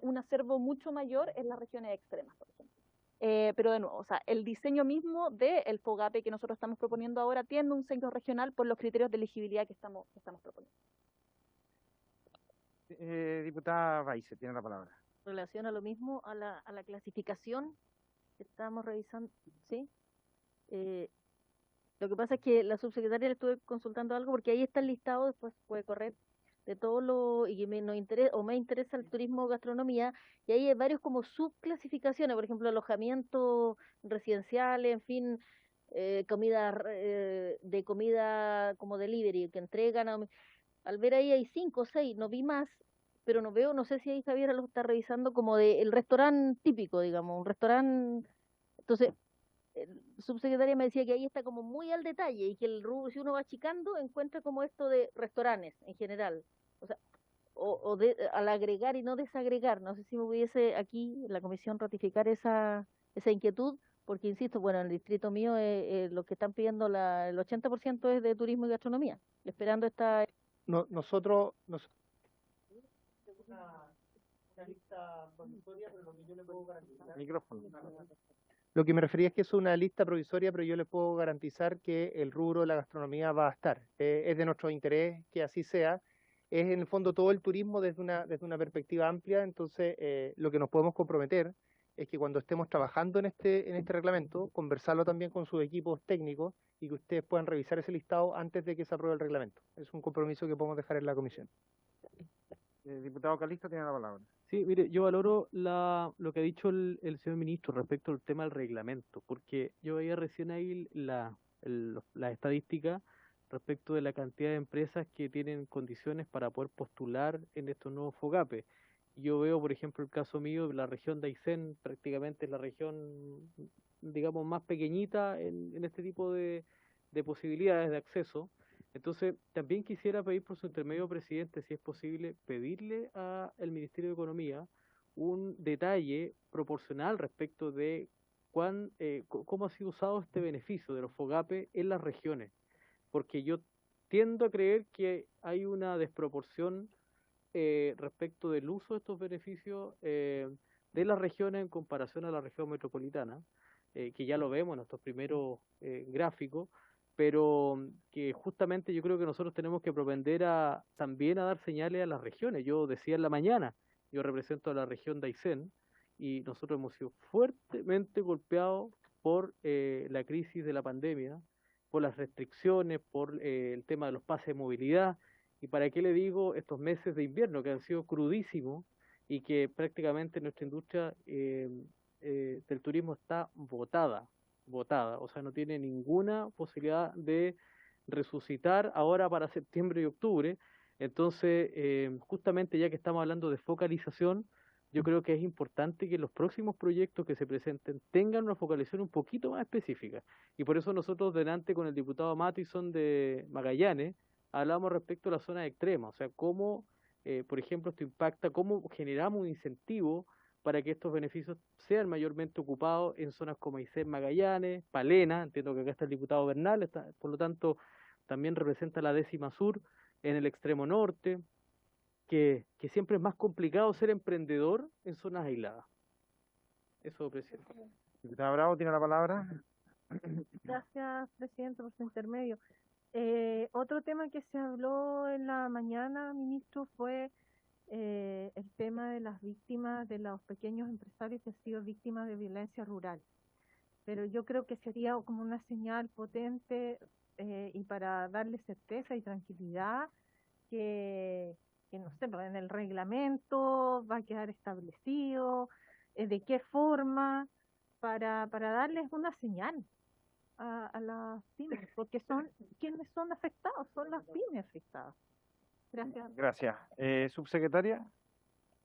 un acervo mucho mayor en las regiones extremas, por ejemplo. Pero de nuevo, o sea, el diseño mismo del FOGAPE que nosotros estamos proponiendo ahora tiene un sello regional por los criterios de elegibilidad que estamos proponiendo. Diputada Baize, tiene la palabra. En relación a lo mismo, a la clasificación que estábamos revisando, ¿sí? Lo que pasa es que la subsecretaria le estuve consultando algo porque ahí está el listado, después puede correr, de todo lo y que me interesa el turismo gastronomía, y ahí hay varios como subclasificaciones, por ejemplo, alojamientos residenciales, en fin, comida de comida como delivery que entregan. Al ver ahí hay 5 o 6, no vi más, pero no veo, no sé si ahí Javier lo está revisando como de el restaurante típico, digamos, un restaurante. Entonces, el subsecretaria me decía que ahí está como muy al detalle y que el rubro, si uno va achicando, encuentra como esto de restaurantes en general. O sea, al agregar y no desagregar. No sé si me pudiese aquí en la comisión ratificar esa inquietud, porque insisto, bueno, en el distrito mío lo que están pidiendo el 80% es de turismo y gastronomía, esperando esta... Nosotros una lista provisoria, pero lo que yo le puedo garantizar... Micrófono. Lo que me refería es que es una lista provisoria, pero yo les puedo garantizar que el rubro de la gastronomía va a estar. Es de nuestro interés que así sea. Es en el fondo todo el turismo desde una perspectiva amplia. Entonces, lo que nos podemos comprometer es que cuando estemos trabajando en este reglamento, conversarlo también con sus equipos técnicos y que ustedes puedan revisar ese listado antes de que se apruebe el reglamento. Es un compromiso que podemos dejar en la comisión. Diputado Calisto tiene la palabra. Sí, mire, yo valoro lo que ha dicho el señor ministro respecto al tema del reglamento, porque yo veía recién ahí la estadística respecto de la cantidad de empresas que tienen condiciones para poder postular en estos nuevos FOGAPE. Yo veo, por ejemplo, el caso mío, la región de Aysén prácticamente es la región, digamos, más pequeñita en este tipo de posibilidades de acceso. Entonces, también quisiera pedir por su intermedio, presidente, si es posible, pedirle al Ministerio de Economía un detalle proporcional respecto de cómo ha sido usado este beneficio de los FOGAPE en las regiones, porque yo tiendo a creer que hay una desproporción respecto del uso de estos beneficios de las regiones en comparación a la región metropolitana, que ya lo vemos en estos primeros gráficos, pero que justamente yo creo que nosotros tenemos que propender también a dar señales a las regiones. Yo decía en la mañana, yo represento a la región de Aysén y nosotros hemos sido fuertemente golpeados por la crisis de la pandemia, por las restricciones, por el tema de los pases de movilidad, y para qué le digo estos meses de invierno que han sido crudísimos y que prácticamente nuestra industria del turismo está botada, o sea, no tiene ninguna posibilidad de resucitar ahora para septiembre y octubre. Entonces, justamente ya que estamos hablando de focalización, yo creo que es importante que los próximos proyectos que se presenten tengan una focalización un poquito más específica. Y por eso nosotros, delante con el diputado Mattison de Magallanes, hablamos respecto a la zona extrema, o sea, cómo, por ejemplo, esto impacta, cómo generamos un incentivo para que estos beneficios sean mayormente ocupados en zonas como Aysén, Magallanes, Palena, entiendo que acá está el diputado Bernal, por lo tanto también representa la 10ª Sur, en el extremo norte, que siempre es más complicado ser emprendedor en zonas aisladas. Eso, presidente. Diputada Bravo tiene la palabra. Gracias, presidente, por su intermedio. Otro tema que se habló en la mañana, ministro, fue el tema de las víctimas, de los pequeños empresarios que han sido víctimas de violencia rural. Pero yo creo que sería como una señal potente y para darle certeza y tranquilidad que no sé, en el reglamento va a quedar establecido, de qué forma, para darles una señal a las pymes, porque son quienes son afectados, son las pymes afectadas. Gracias. Gracias. Subsecretaria.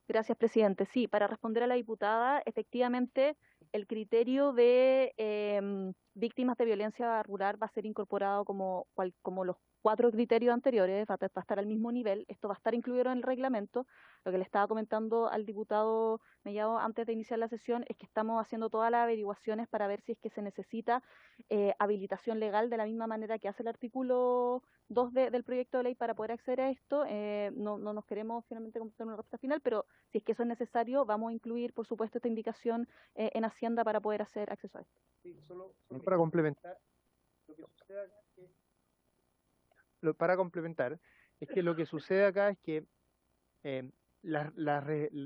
Gracias, presidente. Sí, para responder a la diputada, efectivamente, el criterio de víctimas de violencia rural va a ser incorporado como los 4 criterios anteriores, va a estar al mismo nivel. Esto va a estar incluido en el reglamento. Lo que le estaba comentando al diputado Mellado antes de iniciar la sesión es que estamos haciendo todas las averiguaciones para ver si es que se necesita habilitación legal de la misma manera que hace el artículo 2 del proyecto de ley para poder acceder a esto. No nos queremos finalmente completar una respuesta final, pero si es que eso es necesario, vamos a incluir, por supuesto, esta indicación en Hacienda para poder hacer acceso a esto. Sí, solo para complementar, lo que sucede acá es que, lo que sucede acá es que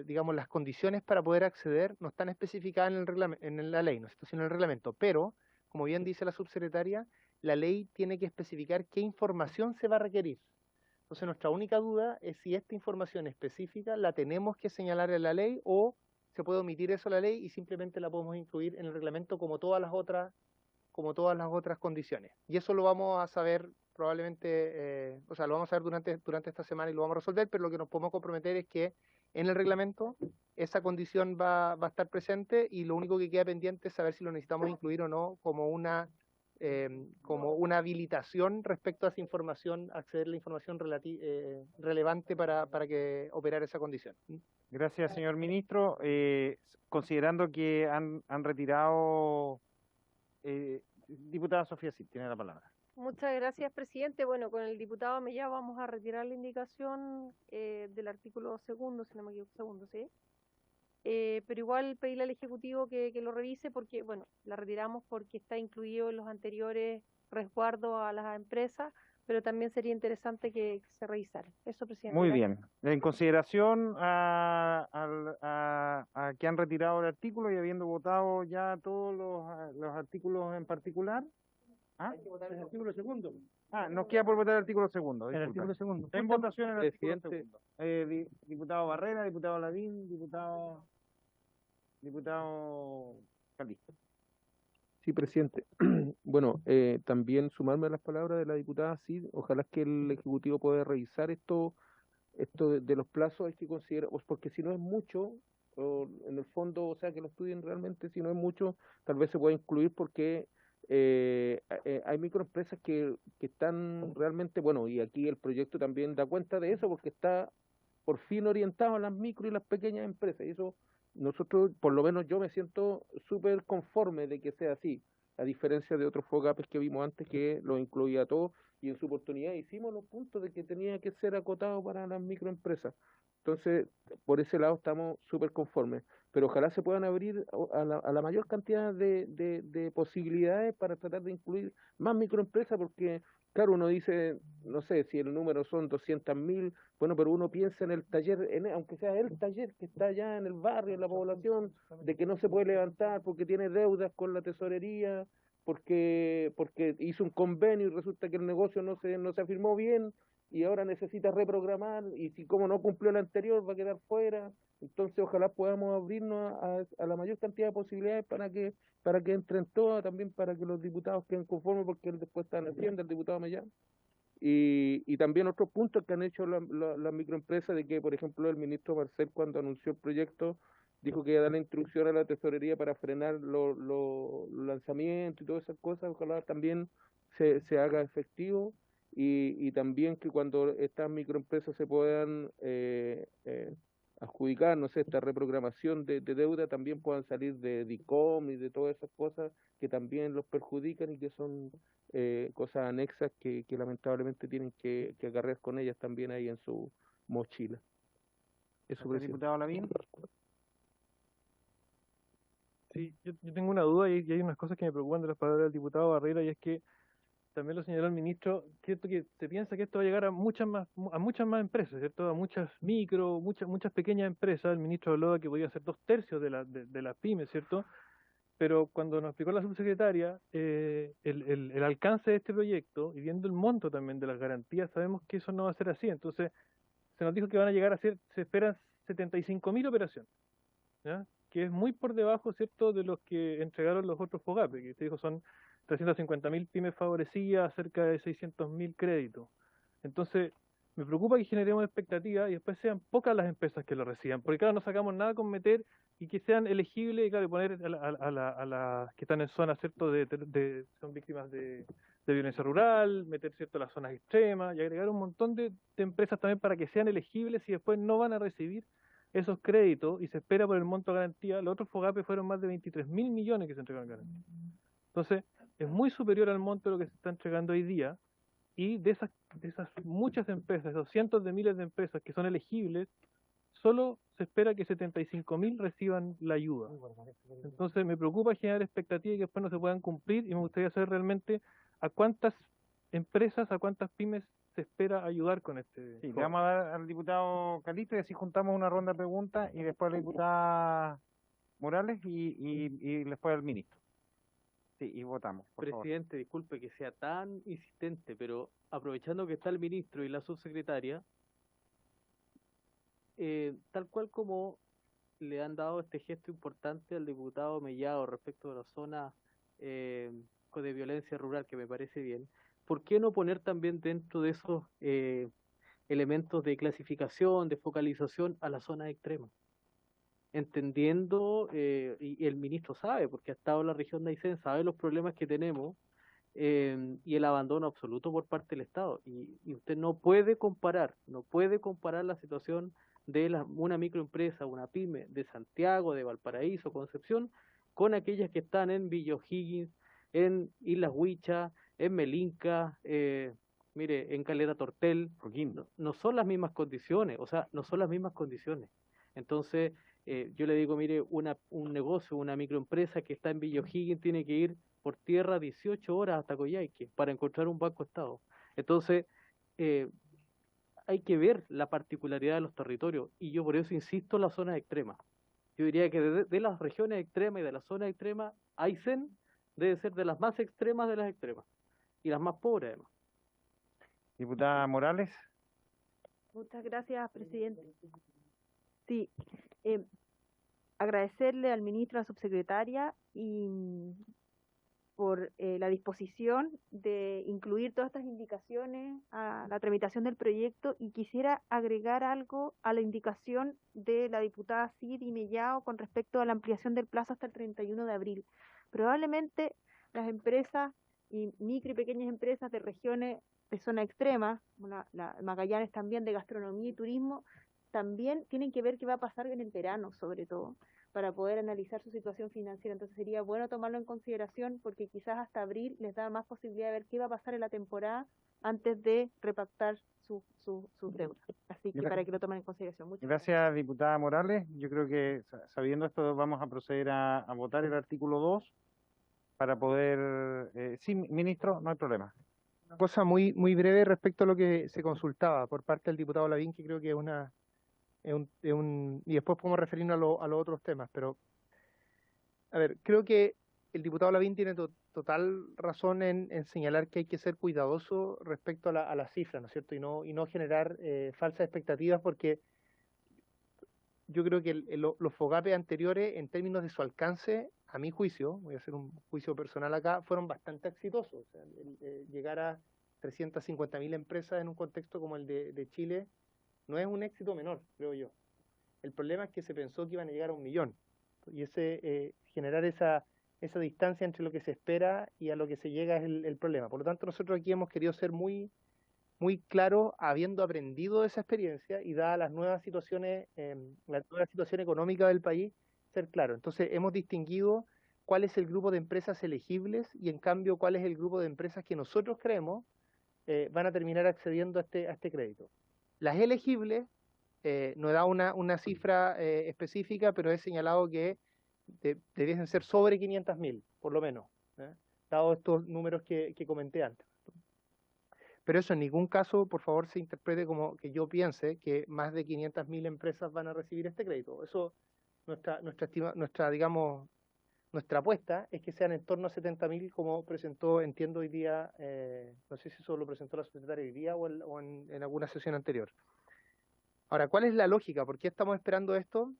digamos, las condiciones para poder acceder no están especificadas en la ley, no está sino en el reglamento, pero, como bien dice la subsecretaria, la ley tiene que especificar qué información se va a requerir. Entonces, nuestra única duda es si esta información específica la tenemos que señalar en la ley o se puede omitir eso en la ley y simplemente la podemos incluir en el reglamento como todas las otras condiciones. Y eso lo vamos a saber probablemente, lo vamos a saber durante esta semana y lo vamos a resolver, pero lo que nos podemos comprometer es que en el reglamento esa condición va a estar presente y lo único que queda pendiente es saber si lo necesitamos incluir o no como una habilitación respecto a esa información, acceder a la información relevante para que operar esa condición. Gracias, señor ministro. Considerando que han retirado... diputada Sofía Cid, tiene la palabra. Muchas gracias, presidente. Bueno, con el diputado Mellado vamos a retirar la indicación del artículo segundo, si no me equivoco, segundo, ¿sí? Pero igual pedirle al Ejecutivo que lo revise porque, bueno, la retiramos porque está incluido en los anteriores resguardos a las empresas, pero también sería interesante que se revisara. Eso, presidente. Muy gracias. bien. En consideración a que han retirado el artículo y habiendo votado ya todos los artículos en particular. ¿Ah? Hay que votar el artículo segundo. Nos queda por votar el artículo segundo. El artículo segundo. En votación el artículo Presidente. segundo. Diputado Barrera, diputado Lavín, diputado Calisto. Sí, presidente. Bueno, también sumarme a las palabras de la diputada Cid. Ojalá que el Ejecutivo pueda revisar esto de los plazos, hay que considerar, porque si no es mucho, o en el fondo, o sea, que lo estudien realmente, si no es mucho, tal vez se pueda incluir porque hay microempresas que están realmente, bueno, y aquí el proyecto también da cuenta de eso, porque está por fin orientado a las micro y las pequeñas empresas, y eso nosotros, por lo menos yo me siento súper conforme de que sea así, a diferencia de otros FOGAPes que vimos antes que lo incluía todo, y en su oportunidad hicimos los puntos de que tenía que ser acotado para las microempresas. Entonces, por ese lado estamos súper conformes, pero ojalá se puedan abrir a la mayor cantidad de posibilidades para tratar de incluir más microempresas, porque, claro, uno dice, no sé, si el número son 200.000, bueno, pero uno piensa en el taller, aunque sea el taller que está allá en el barrio, en la población, de que no se puede levantar porque tiene deudas con la tesorería, porque hizo un convenio y resulta que el negocio no se afirmó bien, y ahora necesita reprogramar, y si como no cumplió el anterior va a quedar fuera. Entonces ojalá podamos abrirnos a la mayor cantidad de posibilidades para que entren todas, también para que los diputados queden conformes, porque él después está en Hacienda, el diputado Mellán. Y también otros puntos que han hecho las microempresas, de que, por ejemplo, el ministro Marcel, cuando anunció el proyecto, dijo que iba a dar la instrucción a la tesorería para frenar los lanzamientos y todas esas cosas. Ojalá también se haga efectivo. Y también que cuando estas microempresas se puedan adjudicar, no sé, esta reprogramación de deuda, también puedan salir de DICOM y de todas esas cosas que también los perjudican y que son cosas anexas que lamentablemente tienen que acarrear con ellas también ahí en su mochila. Eso, diputado Lavín. Sí, yo tengo una duda y hay unas cosas que me preocupan de las palabras del diputado Barrera, y es que también lo señaló el ministro, cierto que se piensa que esto va a llegar a muchas más empresas, ¿cierto? A muchas micro, muchas pequeñas empresas. El ministro habló de que podía ser 2/3 de las pymes, ¿cierto? Pero cuando nos explicó la subsecretaria el alcance de este proyecto y viendo el monto también de las garantías, sabemos que eso no va a ser así. Entonces, se nos dijo que van a llegar a ser, se esperan 75.000 operaciones, ¿ya? Que es muy por debajo, ¿cierto?, de los que entregaron los otros FOGAPE, que usted dijo son 350.000 pymes favorecidas, cerca de 600.000 créditos. Entonces, me preocupa que generemos expectativas y después sean pocas las empresas que lo reciban, porque claro, no sacamos nada con meter y que sean elegibles, y claro, y poner a las que están en zonas, ¿cierto?, son víctimas de violencia rural, meter, ¿cierto?, las zonas extremas y agregar un montón de empresas también para que sean elegibles y después no van a recibir esos créditos y se espera por el monto de garantía. Los otros FOGAPE fueron más de 23.000 millones que se entregaron en garantía. Entonces, es muy superior al monto de lo que se está entregando hoy día, y de esas muchas empresas, esos cientos de miles de empresas que son elegibles, solo se espera que 75.000 reciban la ayuda. Entonces me preocupa generar expectativas y que después no se puedan cumplir, y me gustaría saber realmente a cuántas empresas, a cuántas pymes se espera ayudar con este. Sí, le vamos a dar al diputado Calixto y así juntamos una ronda de preguntas y después a la diputada Morales y después al ministro. Sí, y votamos, por favor. Presidente, disculpe que sea tan insistente, pero aprovechando que está el ministro y la subsecretaria, tal cual como le han dado este gesto importante al diputado Mellado respecto de la zona de violencia rural, que me parece bien, ¿por qué no poner también dentro de esos elementos de clasificación, de focalización a la zona extrema? Entendiendo, y el ministro sabe, porque ha estado en la región de Aysén, sabe los problemas que tenemos y el abandono absoluto por parte del Estado. Y usted no puede comparar la situación de una microempresa, una pyme de Santiago, de Valparaíso, Concepción, con aquellas que están en Villa O'Higgins, en Islas Huicha, en Melinca, mire, en Calera Tortel. No son las mismas condiciones, Entonces, yo le digo, mire, un negocio, una microempresa que está en Villa O'Higgins tiene que ir por tierra 18 horas hasta Coyhaique para encontrar un banco estado. Entonces, hay que ver la particularidad de los territorios, y yo por eso insisto en las zonas extremas. Yo diría que de las regiones extremas y de las zonas extremas, Aysén debe ser de las más extremas de las extremas, y las más pobres además. Diputada Morales. Muchas gracias, presidente. Sí, agradecerle al ministro, a la subsecretaria, y por la disposición de incluir todas estas indicaciones a la tramitación del proyecto, y quisiera agregar algo a la indicación de la diputada Cid y Mellado con respecto a la ampliación del plazo hasta el 31 de abril. Probablemente las empresas y micro y pequeñas empresas de regiones de zona extrema, la Magallanes también, de gastronomía y turismo, también tienen que ver qué va a pasar en el verano, sobre todo, para poder analizar su situación financiera. Entonces sería bueno tomarlo en consideración, porque quizás hasta abril les da más posibilidad de ver qué va a pasar en la temporada antes de repactar sus deudas. Así que para que lo tomen en consideración. Muchas gracias, diputada Morales. Yo creo que sabiendo esto vamos a proceder a votar el artículo 2 para poder... sí, ministro, no hay problema. Una cosa muy breve respecto a lo que se consultaba por parte del diputado Lavín, que creo que y después podemos referirnos a los otros temas, pero a ver, creo que el diputado Lavín tiene total razón en señalar que hay que ser cuidadoso respecto a las cifras, ¿no es cierto? Y no generar falsas expectativas, porque yo creo que los FOGAPE anteriores, en términos de su alcance, a mi juicio, voy a hacer un juicio personal acá, fueron bastante exitosos. O sea, llegar a 350.000 empresas en un contexto como el de Chile no es un éxito menor, creo yo. El problema es que se pensó que iban a llegar a 1 millón, y generar esa distancia entre lo que se espera y a lo que se llega es el problema. Por lo tanto, nosotros aquí hemos querido ser muy claros, habiendo aprendido de esa experiencia y dadas las nuevas situaciones, la nueva situación económica del país, ser claro. Entonces, hemos distinguido cuál es el grupo de empresas elegibles y, en cambio, cuál es el grupo de empresas que nosotros creemos van a terminar accediendo a este crédito. Las elegibles, no he dado una cifra específica, pero he señalado que debiesen ser sobre 500.000, por lo menos, dado estos números que comenté antes. Pero eso en ningún caso, por favor, se interprete como que yo piense que más de 500.000 empresas van a recibir este crédito. Eso, nuestra apuesta es que sean en torno a 70.000, como presentó, entiendo, hoy día, no sé si eso lo presentó la secretaria hoy día o en alguna sesión anterior. Ahora, ¿cuál es la lógica? ¿Por qué estamos esperando esto?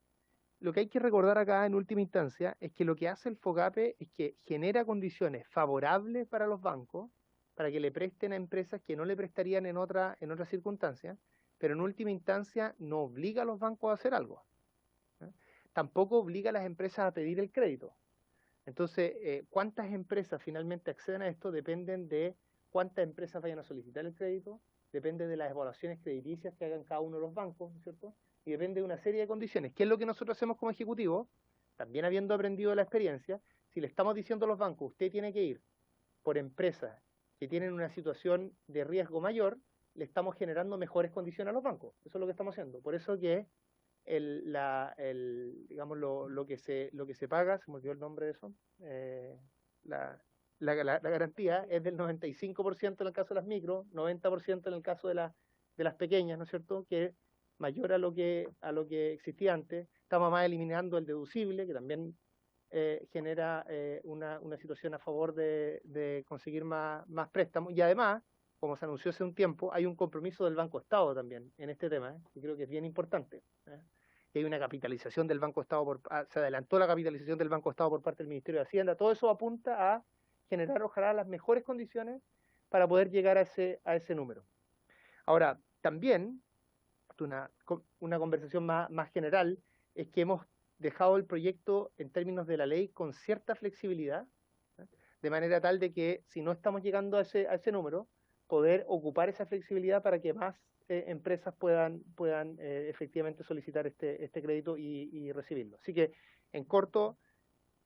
Lo que hay que recordar acá, en última instancia, es que lo que hace el FOGAPE es que genera condiciones favorables para los bancos, para que le presten a empresas que no le prestarían en otras circunstancias, pero en última instancia no obliga a los bancos a hacer algo. tampoco obliga a las empresas a pedir el crédito. Entonces, cuántas empresas finalmente acceden a esto dependen de cuántas empresas vayan a solicitar el crédito, depende de las evaluaciones crediticias que hagan cada uno de los bancos, ¿no es cierto? Y depende de una serie de condiciones. ¿Qué es lo que nosotros hacemos como ejecutivo? También habiendo aprendido de la experiencia, si le estamos diciendo a los bancos, usted tiene que ir por empresas que tienen una situación de riesgo mayor, le estamos generando mejores condiciones a los bancos. Eso es lo que estamos haciendo. Por eso que digamos, lo que se paga, se me olvidó el nombre de eso, la garantía es del 95% en el caso de las micro, 90% en el caso de las pequeñas, ¿no es cierto?, que es mayor a lo que existía antes. Estamos más eliminando el deducible, que también genera una situación a favor de conseguir más préstamos. Y además, como se anunció hace un tiempo, hay un compromiso del Banco Estado también en este tema, que creo que es bien importante. Que hay una capitalización del Banco Estado, se adelantó la capitalización del Banco Estado por parte del Ministerio de Hacienda. Todo eso apunta a generar, ojalá, las mejores condiciones para poder llegar a ese número. Ahora, también, una conversación más general, es que hemos dejado el proyecto en términos de la ley con cierta flexibilidad, de manera tal de que si no estamos llegando a ese número, poder ocupar esa flexibilidad para que más empresas puedan efectivamente solicitar este crédito y recibirlo. Así que, en corto,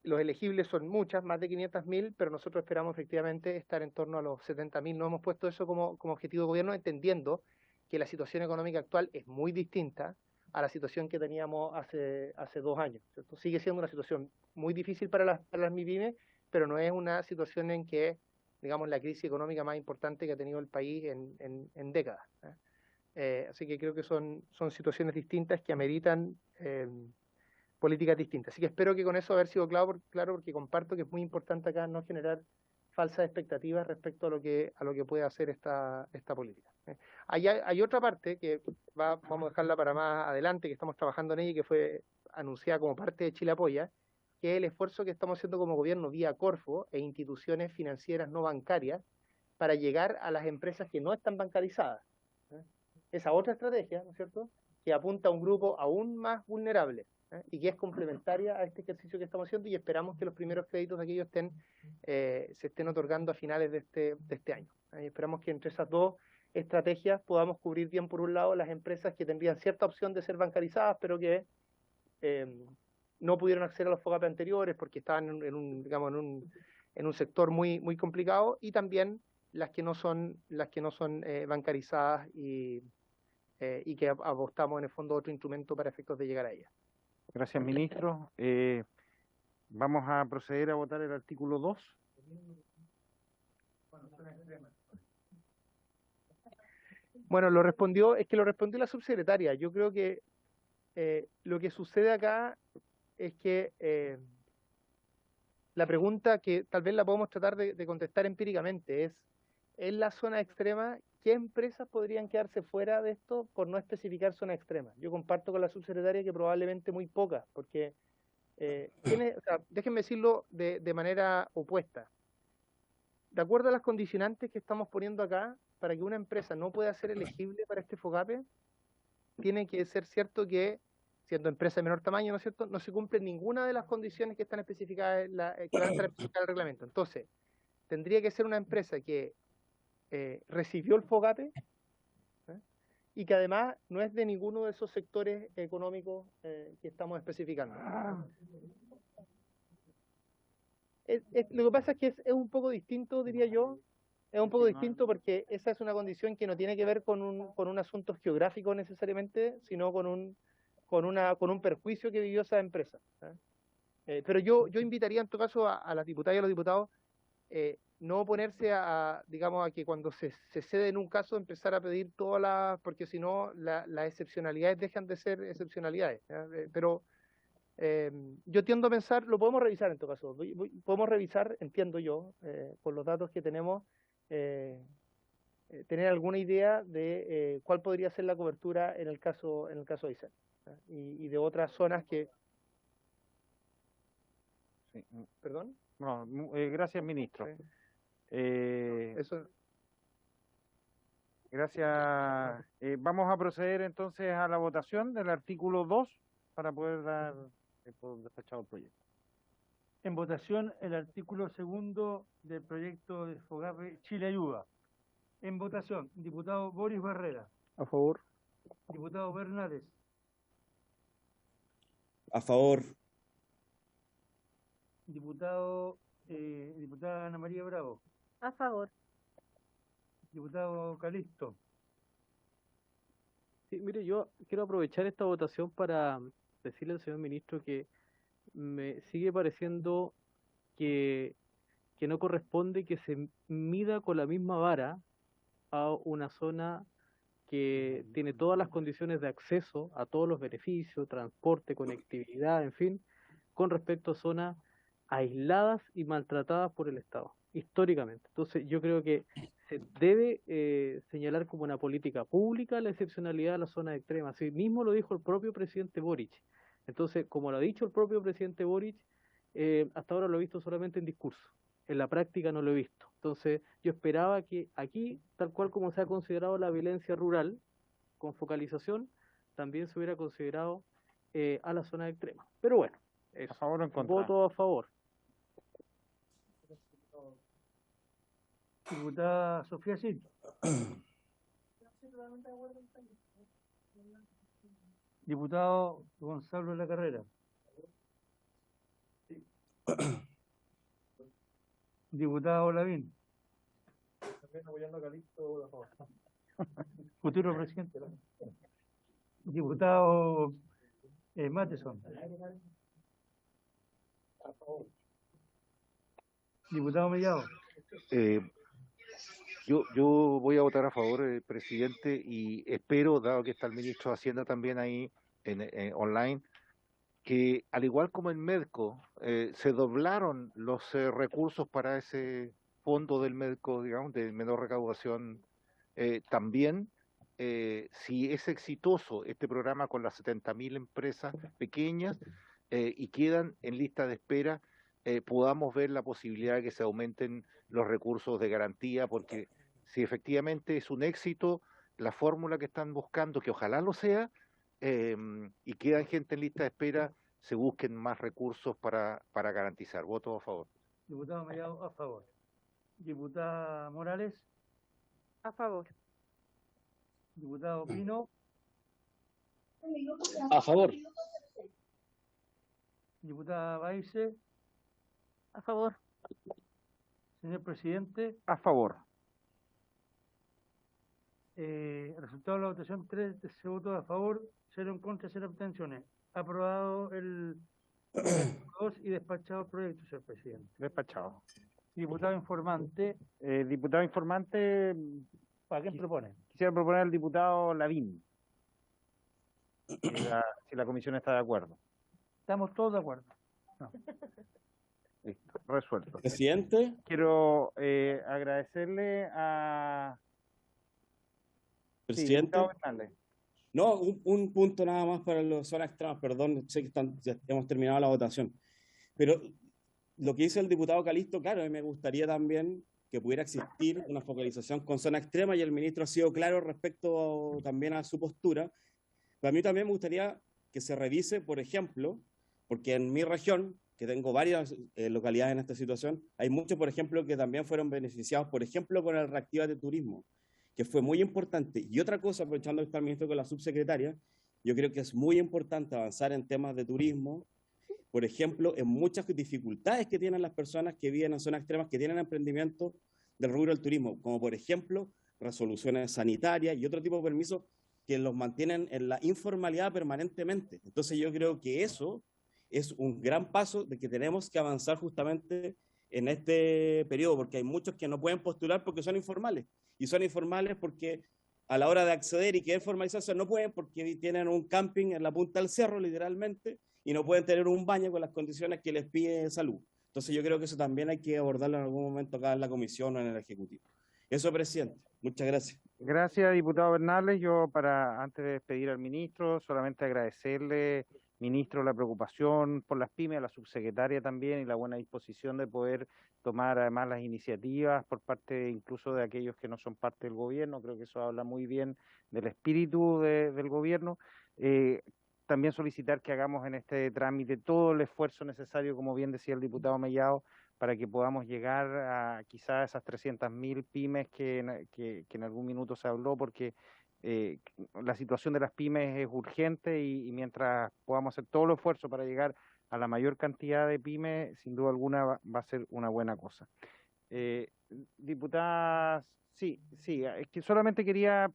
los elegibles son muchas, más de 500.000, pero nosotros esperamos efectivamente estar en torno a los 70.000. No hemos puesto eso como objetivo de gobierno, entendiendo que la situación económica actual es muy distinta a la situación que teníamos hace 2 años, ¿cierto? Sigue siendo una situación muy difícil para las MIPYME, pero no es una situación en que, digamos, la crisis económica más importante que ha tenido el país en décadas. Así que creo que son situaciones distintas que ameritan políticas distintas. Así que espero que con eso haber sido claro, porque comparto que es muy importante acá no generar falsas expectativas respecto a lo que puede hacer esta política. Hay otra parte que vamos a dejarla para más adelante, que estamos trabajando en ella y que fue anunciada como parte de Chile Apoya, que es el esfuerzo que estamos haciendo como gobierno vía Corfo e instituciones financieras no bancarias para llegar a las empresas que no están bancarizadas. Esa otra estrategia, ¿no es cierto?, que apunta a un grupo aún más vulnerable y que es complementaria a este ejercicio que estamos haciendo, y esperamos que los primeros créditos de aquellos se estén otorgando a finales de este año. Y esperamos que entre esas dos estrategias podamos cubrir bien, por un lado, las empresas que tendrían cierta opción de ser bancarizadas, pero que no pudieron acceder a los FOGAPE anteriores porque estaban en un sector muy complicado, y también las que no son bancarizadas y que apostamos en el fondo a otro instrumento para efectos de llegar a ellas. Gracias, ministro. Vamos a proceder a votar el artículo 2. Bueno, lo respondió la subsecretaria. Yo creo que lo que sucede acá es que la pregunta, que tal vez la podemos tratar de contestar empíricamente, es: en la zona extrema, ¿qué empresas podrían quedarse fuera de esto por no especificar zona extrema? Yo comparto con la subsecretaria que probablemente muy pocas, porque déjenme decirlo de manera opuesta. De acuerdo a las condicionantes que estamos poniendo acá, para que una empresa no pueda ser elegible para este FOGAPE, tiene que ser cierto que, siendo empresa de menor tamaño, ¿no es cierto?, no se cumple ninguna de las condiciones que están especificadas que van a estar especificadas en el reglamento. Entonces, tendría que ser una empresa que recibió el FOGAPE y que además no es de ninguno de esos sectores económicos que estamos especificando. Lo que pasa es que es un poco distinto, diría yo. Es un poco distinto porque esa es una condición que no tiene que ver con un asunto geográfico necesariamente, sino con un perjuicio que vivió esa empresa. Pero yo invitaría en todo caso a las diputadas y a los diputados no oponerse digamos, a que cuando se cede en un caso empezar a pedir todas las, porque si no las excepcionalidades dejan de ser excepcionalidades. Pero yo tiendo a pensar, lo podemos revisar en todo caso, podemos revisar, entiendo yo, con los datos que tenemos, tener alguna idea de cuál podría ser la cobertura en el caso de Aysén, y de otras zonas que... Sí. ¿Perdón? No, gracias, ministro. Sí. Eso. Gracias. Vamos a proceder entonces a la votación del artículo 2 para poder dar por despachado el proyecto. En votación el artículo segundo del proyecto de FOGAPE Chile Ayuda. En votación, diputado Boris Barrera, A favor. diputado Bernales, A favor. diputada Ana María Bravo, A favor. diputado Calisto, Sí, mire, yo quiero aprovechar esta votación para decirle al señor ministro que me sigue pareciendo que no corresponde que se mida con la misma vara a una zona que tiene todas las condiciones de acceso a todos los beneficios, transporte, conectividad, en fin, con respecto a zonas aisladas y maltratadas por el Estado, históricamente. Entonces, yo creo que se debe señalar como una política pública la excepcionalidad de las zonas extremas. Así mismo lo dijo el propio presidente Boric. Entonces, como lo ha dicho el propio presidente Boric, hasta ahora lo he visto solamente en discurso. En la práctica no lo he visto. Entonces, yo esperaba que aquí, tal cual como se ha considerado la violencia rural, con focalización, también se hubiera considerado a la zona extrema. Pero bueno, ¿A favor o en contra? voto a favor. diputada Sofía Cid, diputado Gonzalo de la Carrera, diputado Lavín, futuro presidente, diputado Matheson, diputado Mellado, Yo voy a votar a favor, presidente, y espero, dado que está el ministro de Hacienda también ahí online, que al igual como en Medco, se doblaron los recursos para ese fondo del Medco, digamos, de menor recaudación, también, si es exitoso este programa con las 70.000 empresas pequeñas y quedan en lista de espera, podamos ver la posibilidad de que se aumenten los recursos de garantía, porque si efectivamente es un éxito la fórmula que están buscando, que ojalá lo sea, y quedan gente en lista de espera, se busquen más recursos para garantizar. Voto a favor. diputado Mellado a favor, diputada Morales, A favor. diputado Pino, A favor. diputada Baice, A favor. señor presidente, A favor. resultado de la votación, 13 votos a favor, 0 en contra, 0 abstenciones. Aprobado el 2 y despachado el proyecto, señor presidente. Despachado. Diputado informante, Diputado informante, ¿para quién propone? quisiera proponer al diputado Lavín, si la comisión está de acuerdo. Estamos todos de acuerdo. No. Listo, resuelto. Presidente. Quiero agradecerle a... Sí, Presidente. diputado Hernández. No, un punto nada más para las zonas extremas, perdón, sé que ya hemos terminado la votación. Pero lo que dice el diputado Calisto, claro, a mí me gustaría también que pudiera existir una focalización con zona extrema y el ministro ha sido claro respecto también a su postura. Pero a mí también me gustaría que se revise, por ejemplo, porque en mi región, que tengo varias localidades en esta situación, hay muchos, por ejemplo, que también fueron beneficiados, por ejemplo, con el Reactívate Turismo, que fue muy importante. Y otra cosa, aprovechando que está el ministro con la subsecretaria, yo creo que es muy importante avanzar en temas de turismo, por ejemplo, en muchas dificultades que tienen las personas que viven en zonas extremas, que tienen emprendimiento del rubro del turismo, como por ejemplo resoluciones sanitarias y otro tipo de permisos que los mantienen en la informalidad permanentemente. Entonces yo creo que eso es un gran paso de que tenemos que avanzar justamente en este periodo, porque hay muchos que no pueden postular porque son informales, y son informales porque a la hora de acceder y querer formalizarse no pueden porque tienen un camping en la punta del cerro, literalmente, y no pueden tener un baño con las condiciones que les pide salud. Entonces yo creo que eso también hay que abordarlo en algún momento acá en la comisión o en el Ejecutivo. Eso, presidente. Muchas gracias. Gracias, diputado Bernales. Yo, antes de despedir al ministro, solamente agradecerle, ministro, la preocupación por las pymes, a la subsecretaria también, y la buena disposición de poder tomar además las iniciativas por parte incluso de aquellos que no son parte del gobierno. Creo que eso habla muy bien del espíritu del gobierno. también solicitar que hagamos en este trámite todo el esfuerzo necesario, como bien decía el diputado Mellado, para que podamos llegar a quizás esas 300.000 pymes que en algún minuto se habló, porque la situación de las pymes es urgente y mientras podamos hacer todo el esfuerzo para llegar a la mayor cantidad de pymes, sin duda alguna va a ser una buena cosa. Diputadas, sí, es que solamente quería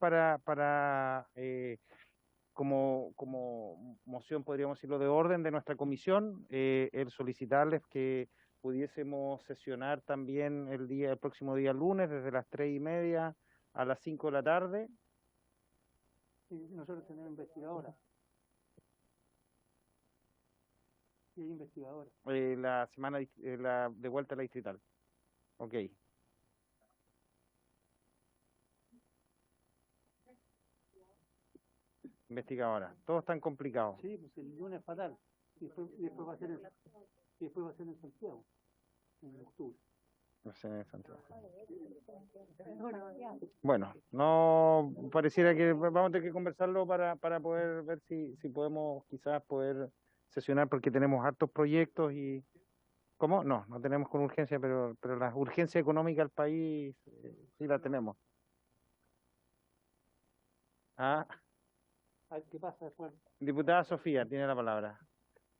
como moción, podríamos decirlo, de orden de nuestra comisión, el solicitarles que pudiésemos sesionar también el próximo día lunes, desde las 3:30 a las 5 de la tarde. Sí, nosotros tenemos investigadora. Sí, hay investigadora. La semana de vuelta a la distrital. Ok. Investigadora. Todo es tan complicado. Sí, pues el lunes es fatal. Y después va a ser en Santiago, en octubre. No sé, en Santiago. Bueno, no pareciera que vamos a tener que conversarlo para poder ver si podemos quizás poder sesionar, porque tenemos hartos proyectos y... ¿Cómo? No tenemos con urgencia, pero la urgencia económica del país sí la tenemos. ¿Qué pasa después? Diputada Sofía, tiene la palabra.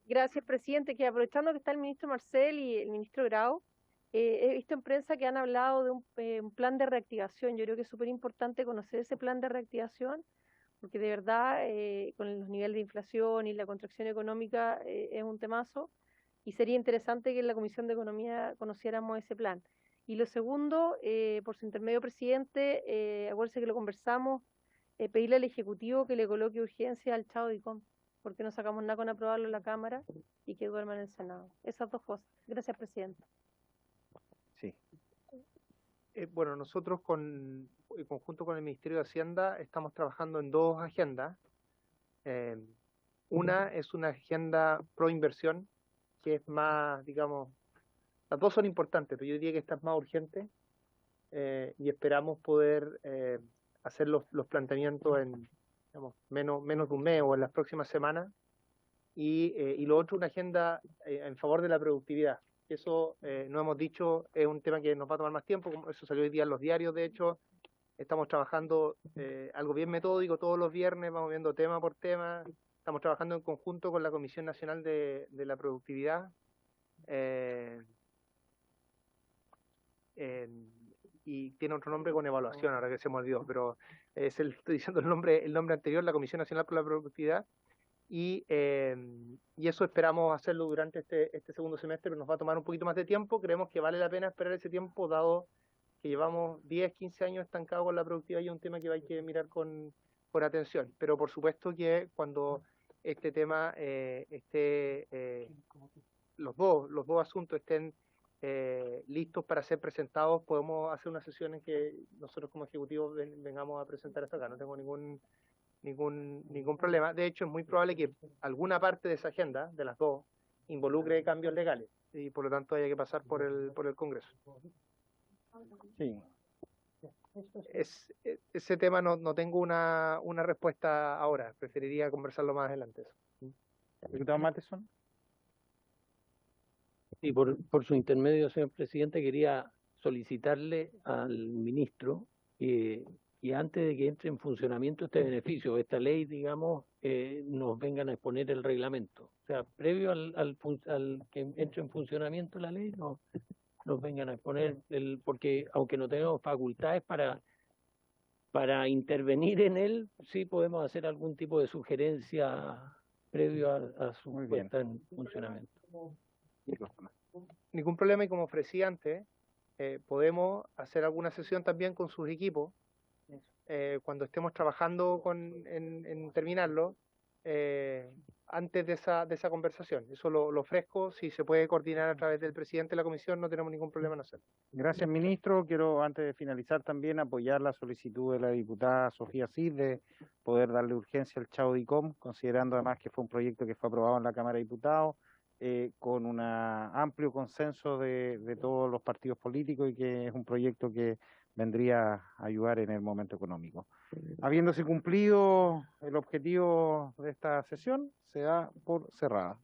Gracias, presidente. Que aprovechando que está el ministro Marcel y el ministro Grau, he visto en prensa que han hablado de un plan de reactivación. Yo creo que es súper importante conocer ese plan de reactivación, porque de verdad, con los niveles de inflación y la contracción económica, es un temazo, y sería interesante que en la Comisión de Economía conociéramos ese plan. Y lo segundo, por su intermedio, presidente, acuérdese que lo conversamos, pedirle al Ejecutivo que le coloque urgencia al Chao DICOM, porque no sacamos nada con aprobarlo en la Cámara y que duerma en el Senado. Esas dos cosas. Gracias, presidente. Sí. Bueno, nosotros en conjunto con el Ministerio de Hacienda estamos trabajando en dos agendas. Una es una agenda pro inversión, que es más, digamos, las dos son importantes, pero yo diría que esta es más urgente, y esperamos poder hacer los planteamientos en, digamos, menos de un mes o en las próximas semanas. Y lo otro, una agenda en favor de la productividad. Eso, no hemos dicho, es un tema que nos va a tomar más tiempo, como eso salió hoy día en los diarios, de hecho. Estamos trabajando algo bien metódico todos los viernes, vamos viendo tema por tema. Estamos trabajando en conjunto con la Comisión Nacional de la Productividad. Y tiene otro nombre con evaluación, ahora que se me olvidó, pero estoy diciendo el nombre anterior, la Comisión Nacional por la Productividad. Y eso esperamos hacerlo durante este segundo semestre, pero nos va a tomar un poquito más de tiempo. Creemos que vale la pena esperar ese tiempo, dado que llevamos 10, 15 años estancados con la productividad, y es un tema que hay que mirar con atención. Pero por supuesto que cuando este tema los dos asuntos estén listos para ser presentados, podemos hacer una sesión en que nosotros como ejecutivos vengamos a presentar esto acá. No tengo ningún problema. De hecho, es muy probable que alguna parte de esa agenda, de las dos, involucre cambios legales y por lo tanto haya que pasar por el Congreso. Sí. Ese tema no tengo una respuesta ahora, preferiría conversarlo más adelante. Diputado Matheson. Sí, por su intermedio, señor presidente, quería solicitarle al ministro que antes de que entre en funcionamiento este beneficio, esta ley, digamos, nos vengan a exponer el reglamento. O sea, previo al que entre en funcionamiento la ley, nos vengan a exponer, porque aunque no tenemos facultades para intervenir en él, sí podemos hacer algún tipo de sugerencia previo a su puesta en funcionamiento. Ningún problema, y como ofrecí antes, podemos hacer alguna sesión también con sus equipos cuando estemos trabajando en terminarlo, antes de esa conversación. Eso lo ofrezco. Si se puede coordinar a través del presidente de la comisión, no tenemos ningún problema en hacerlo. Gracias, ministro. Quiero, antes de finalizar, también apoyar la solicitud de la diputada Sofía Cid de poder darle urgencia al Chao DICOM, considerando además que fue un proyecto que fue aprobado en la Cámara de Diputados, con un amplio consenso de todos los partidos políticos y que es un proyecto que vendría a ayudar en el momento económico. Habiéndose cumplido el objetivo de esta sesión, se da por cerrada.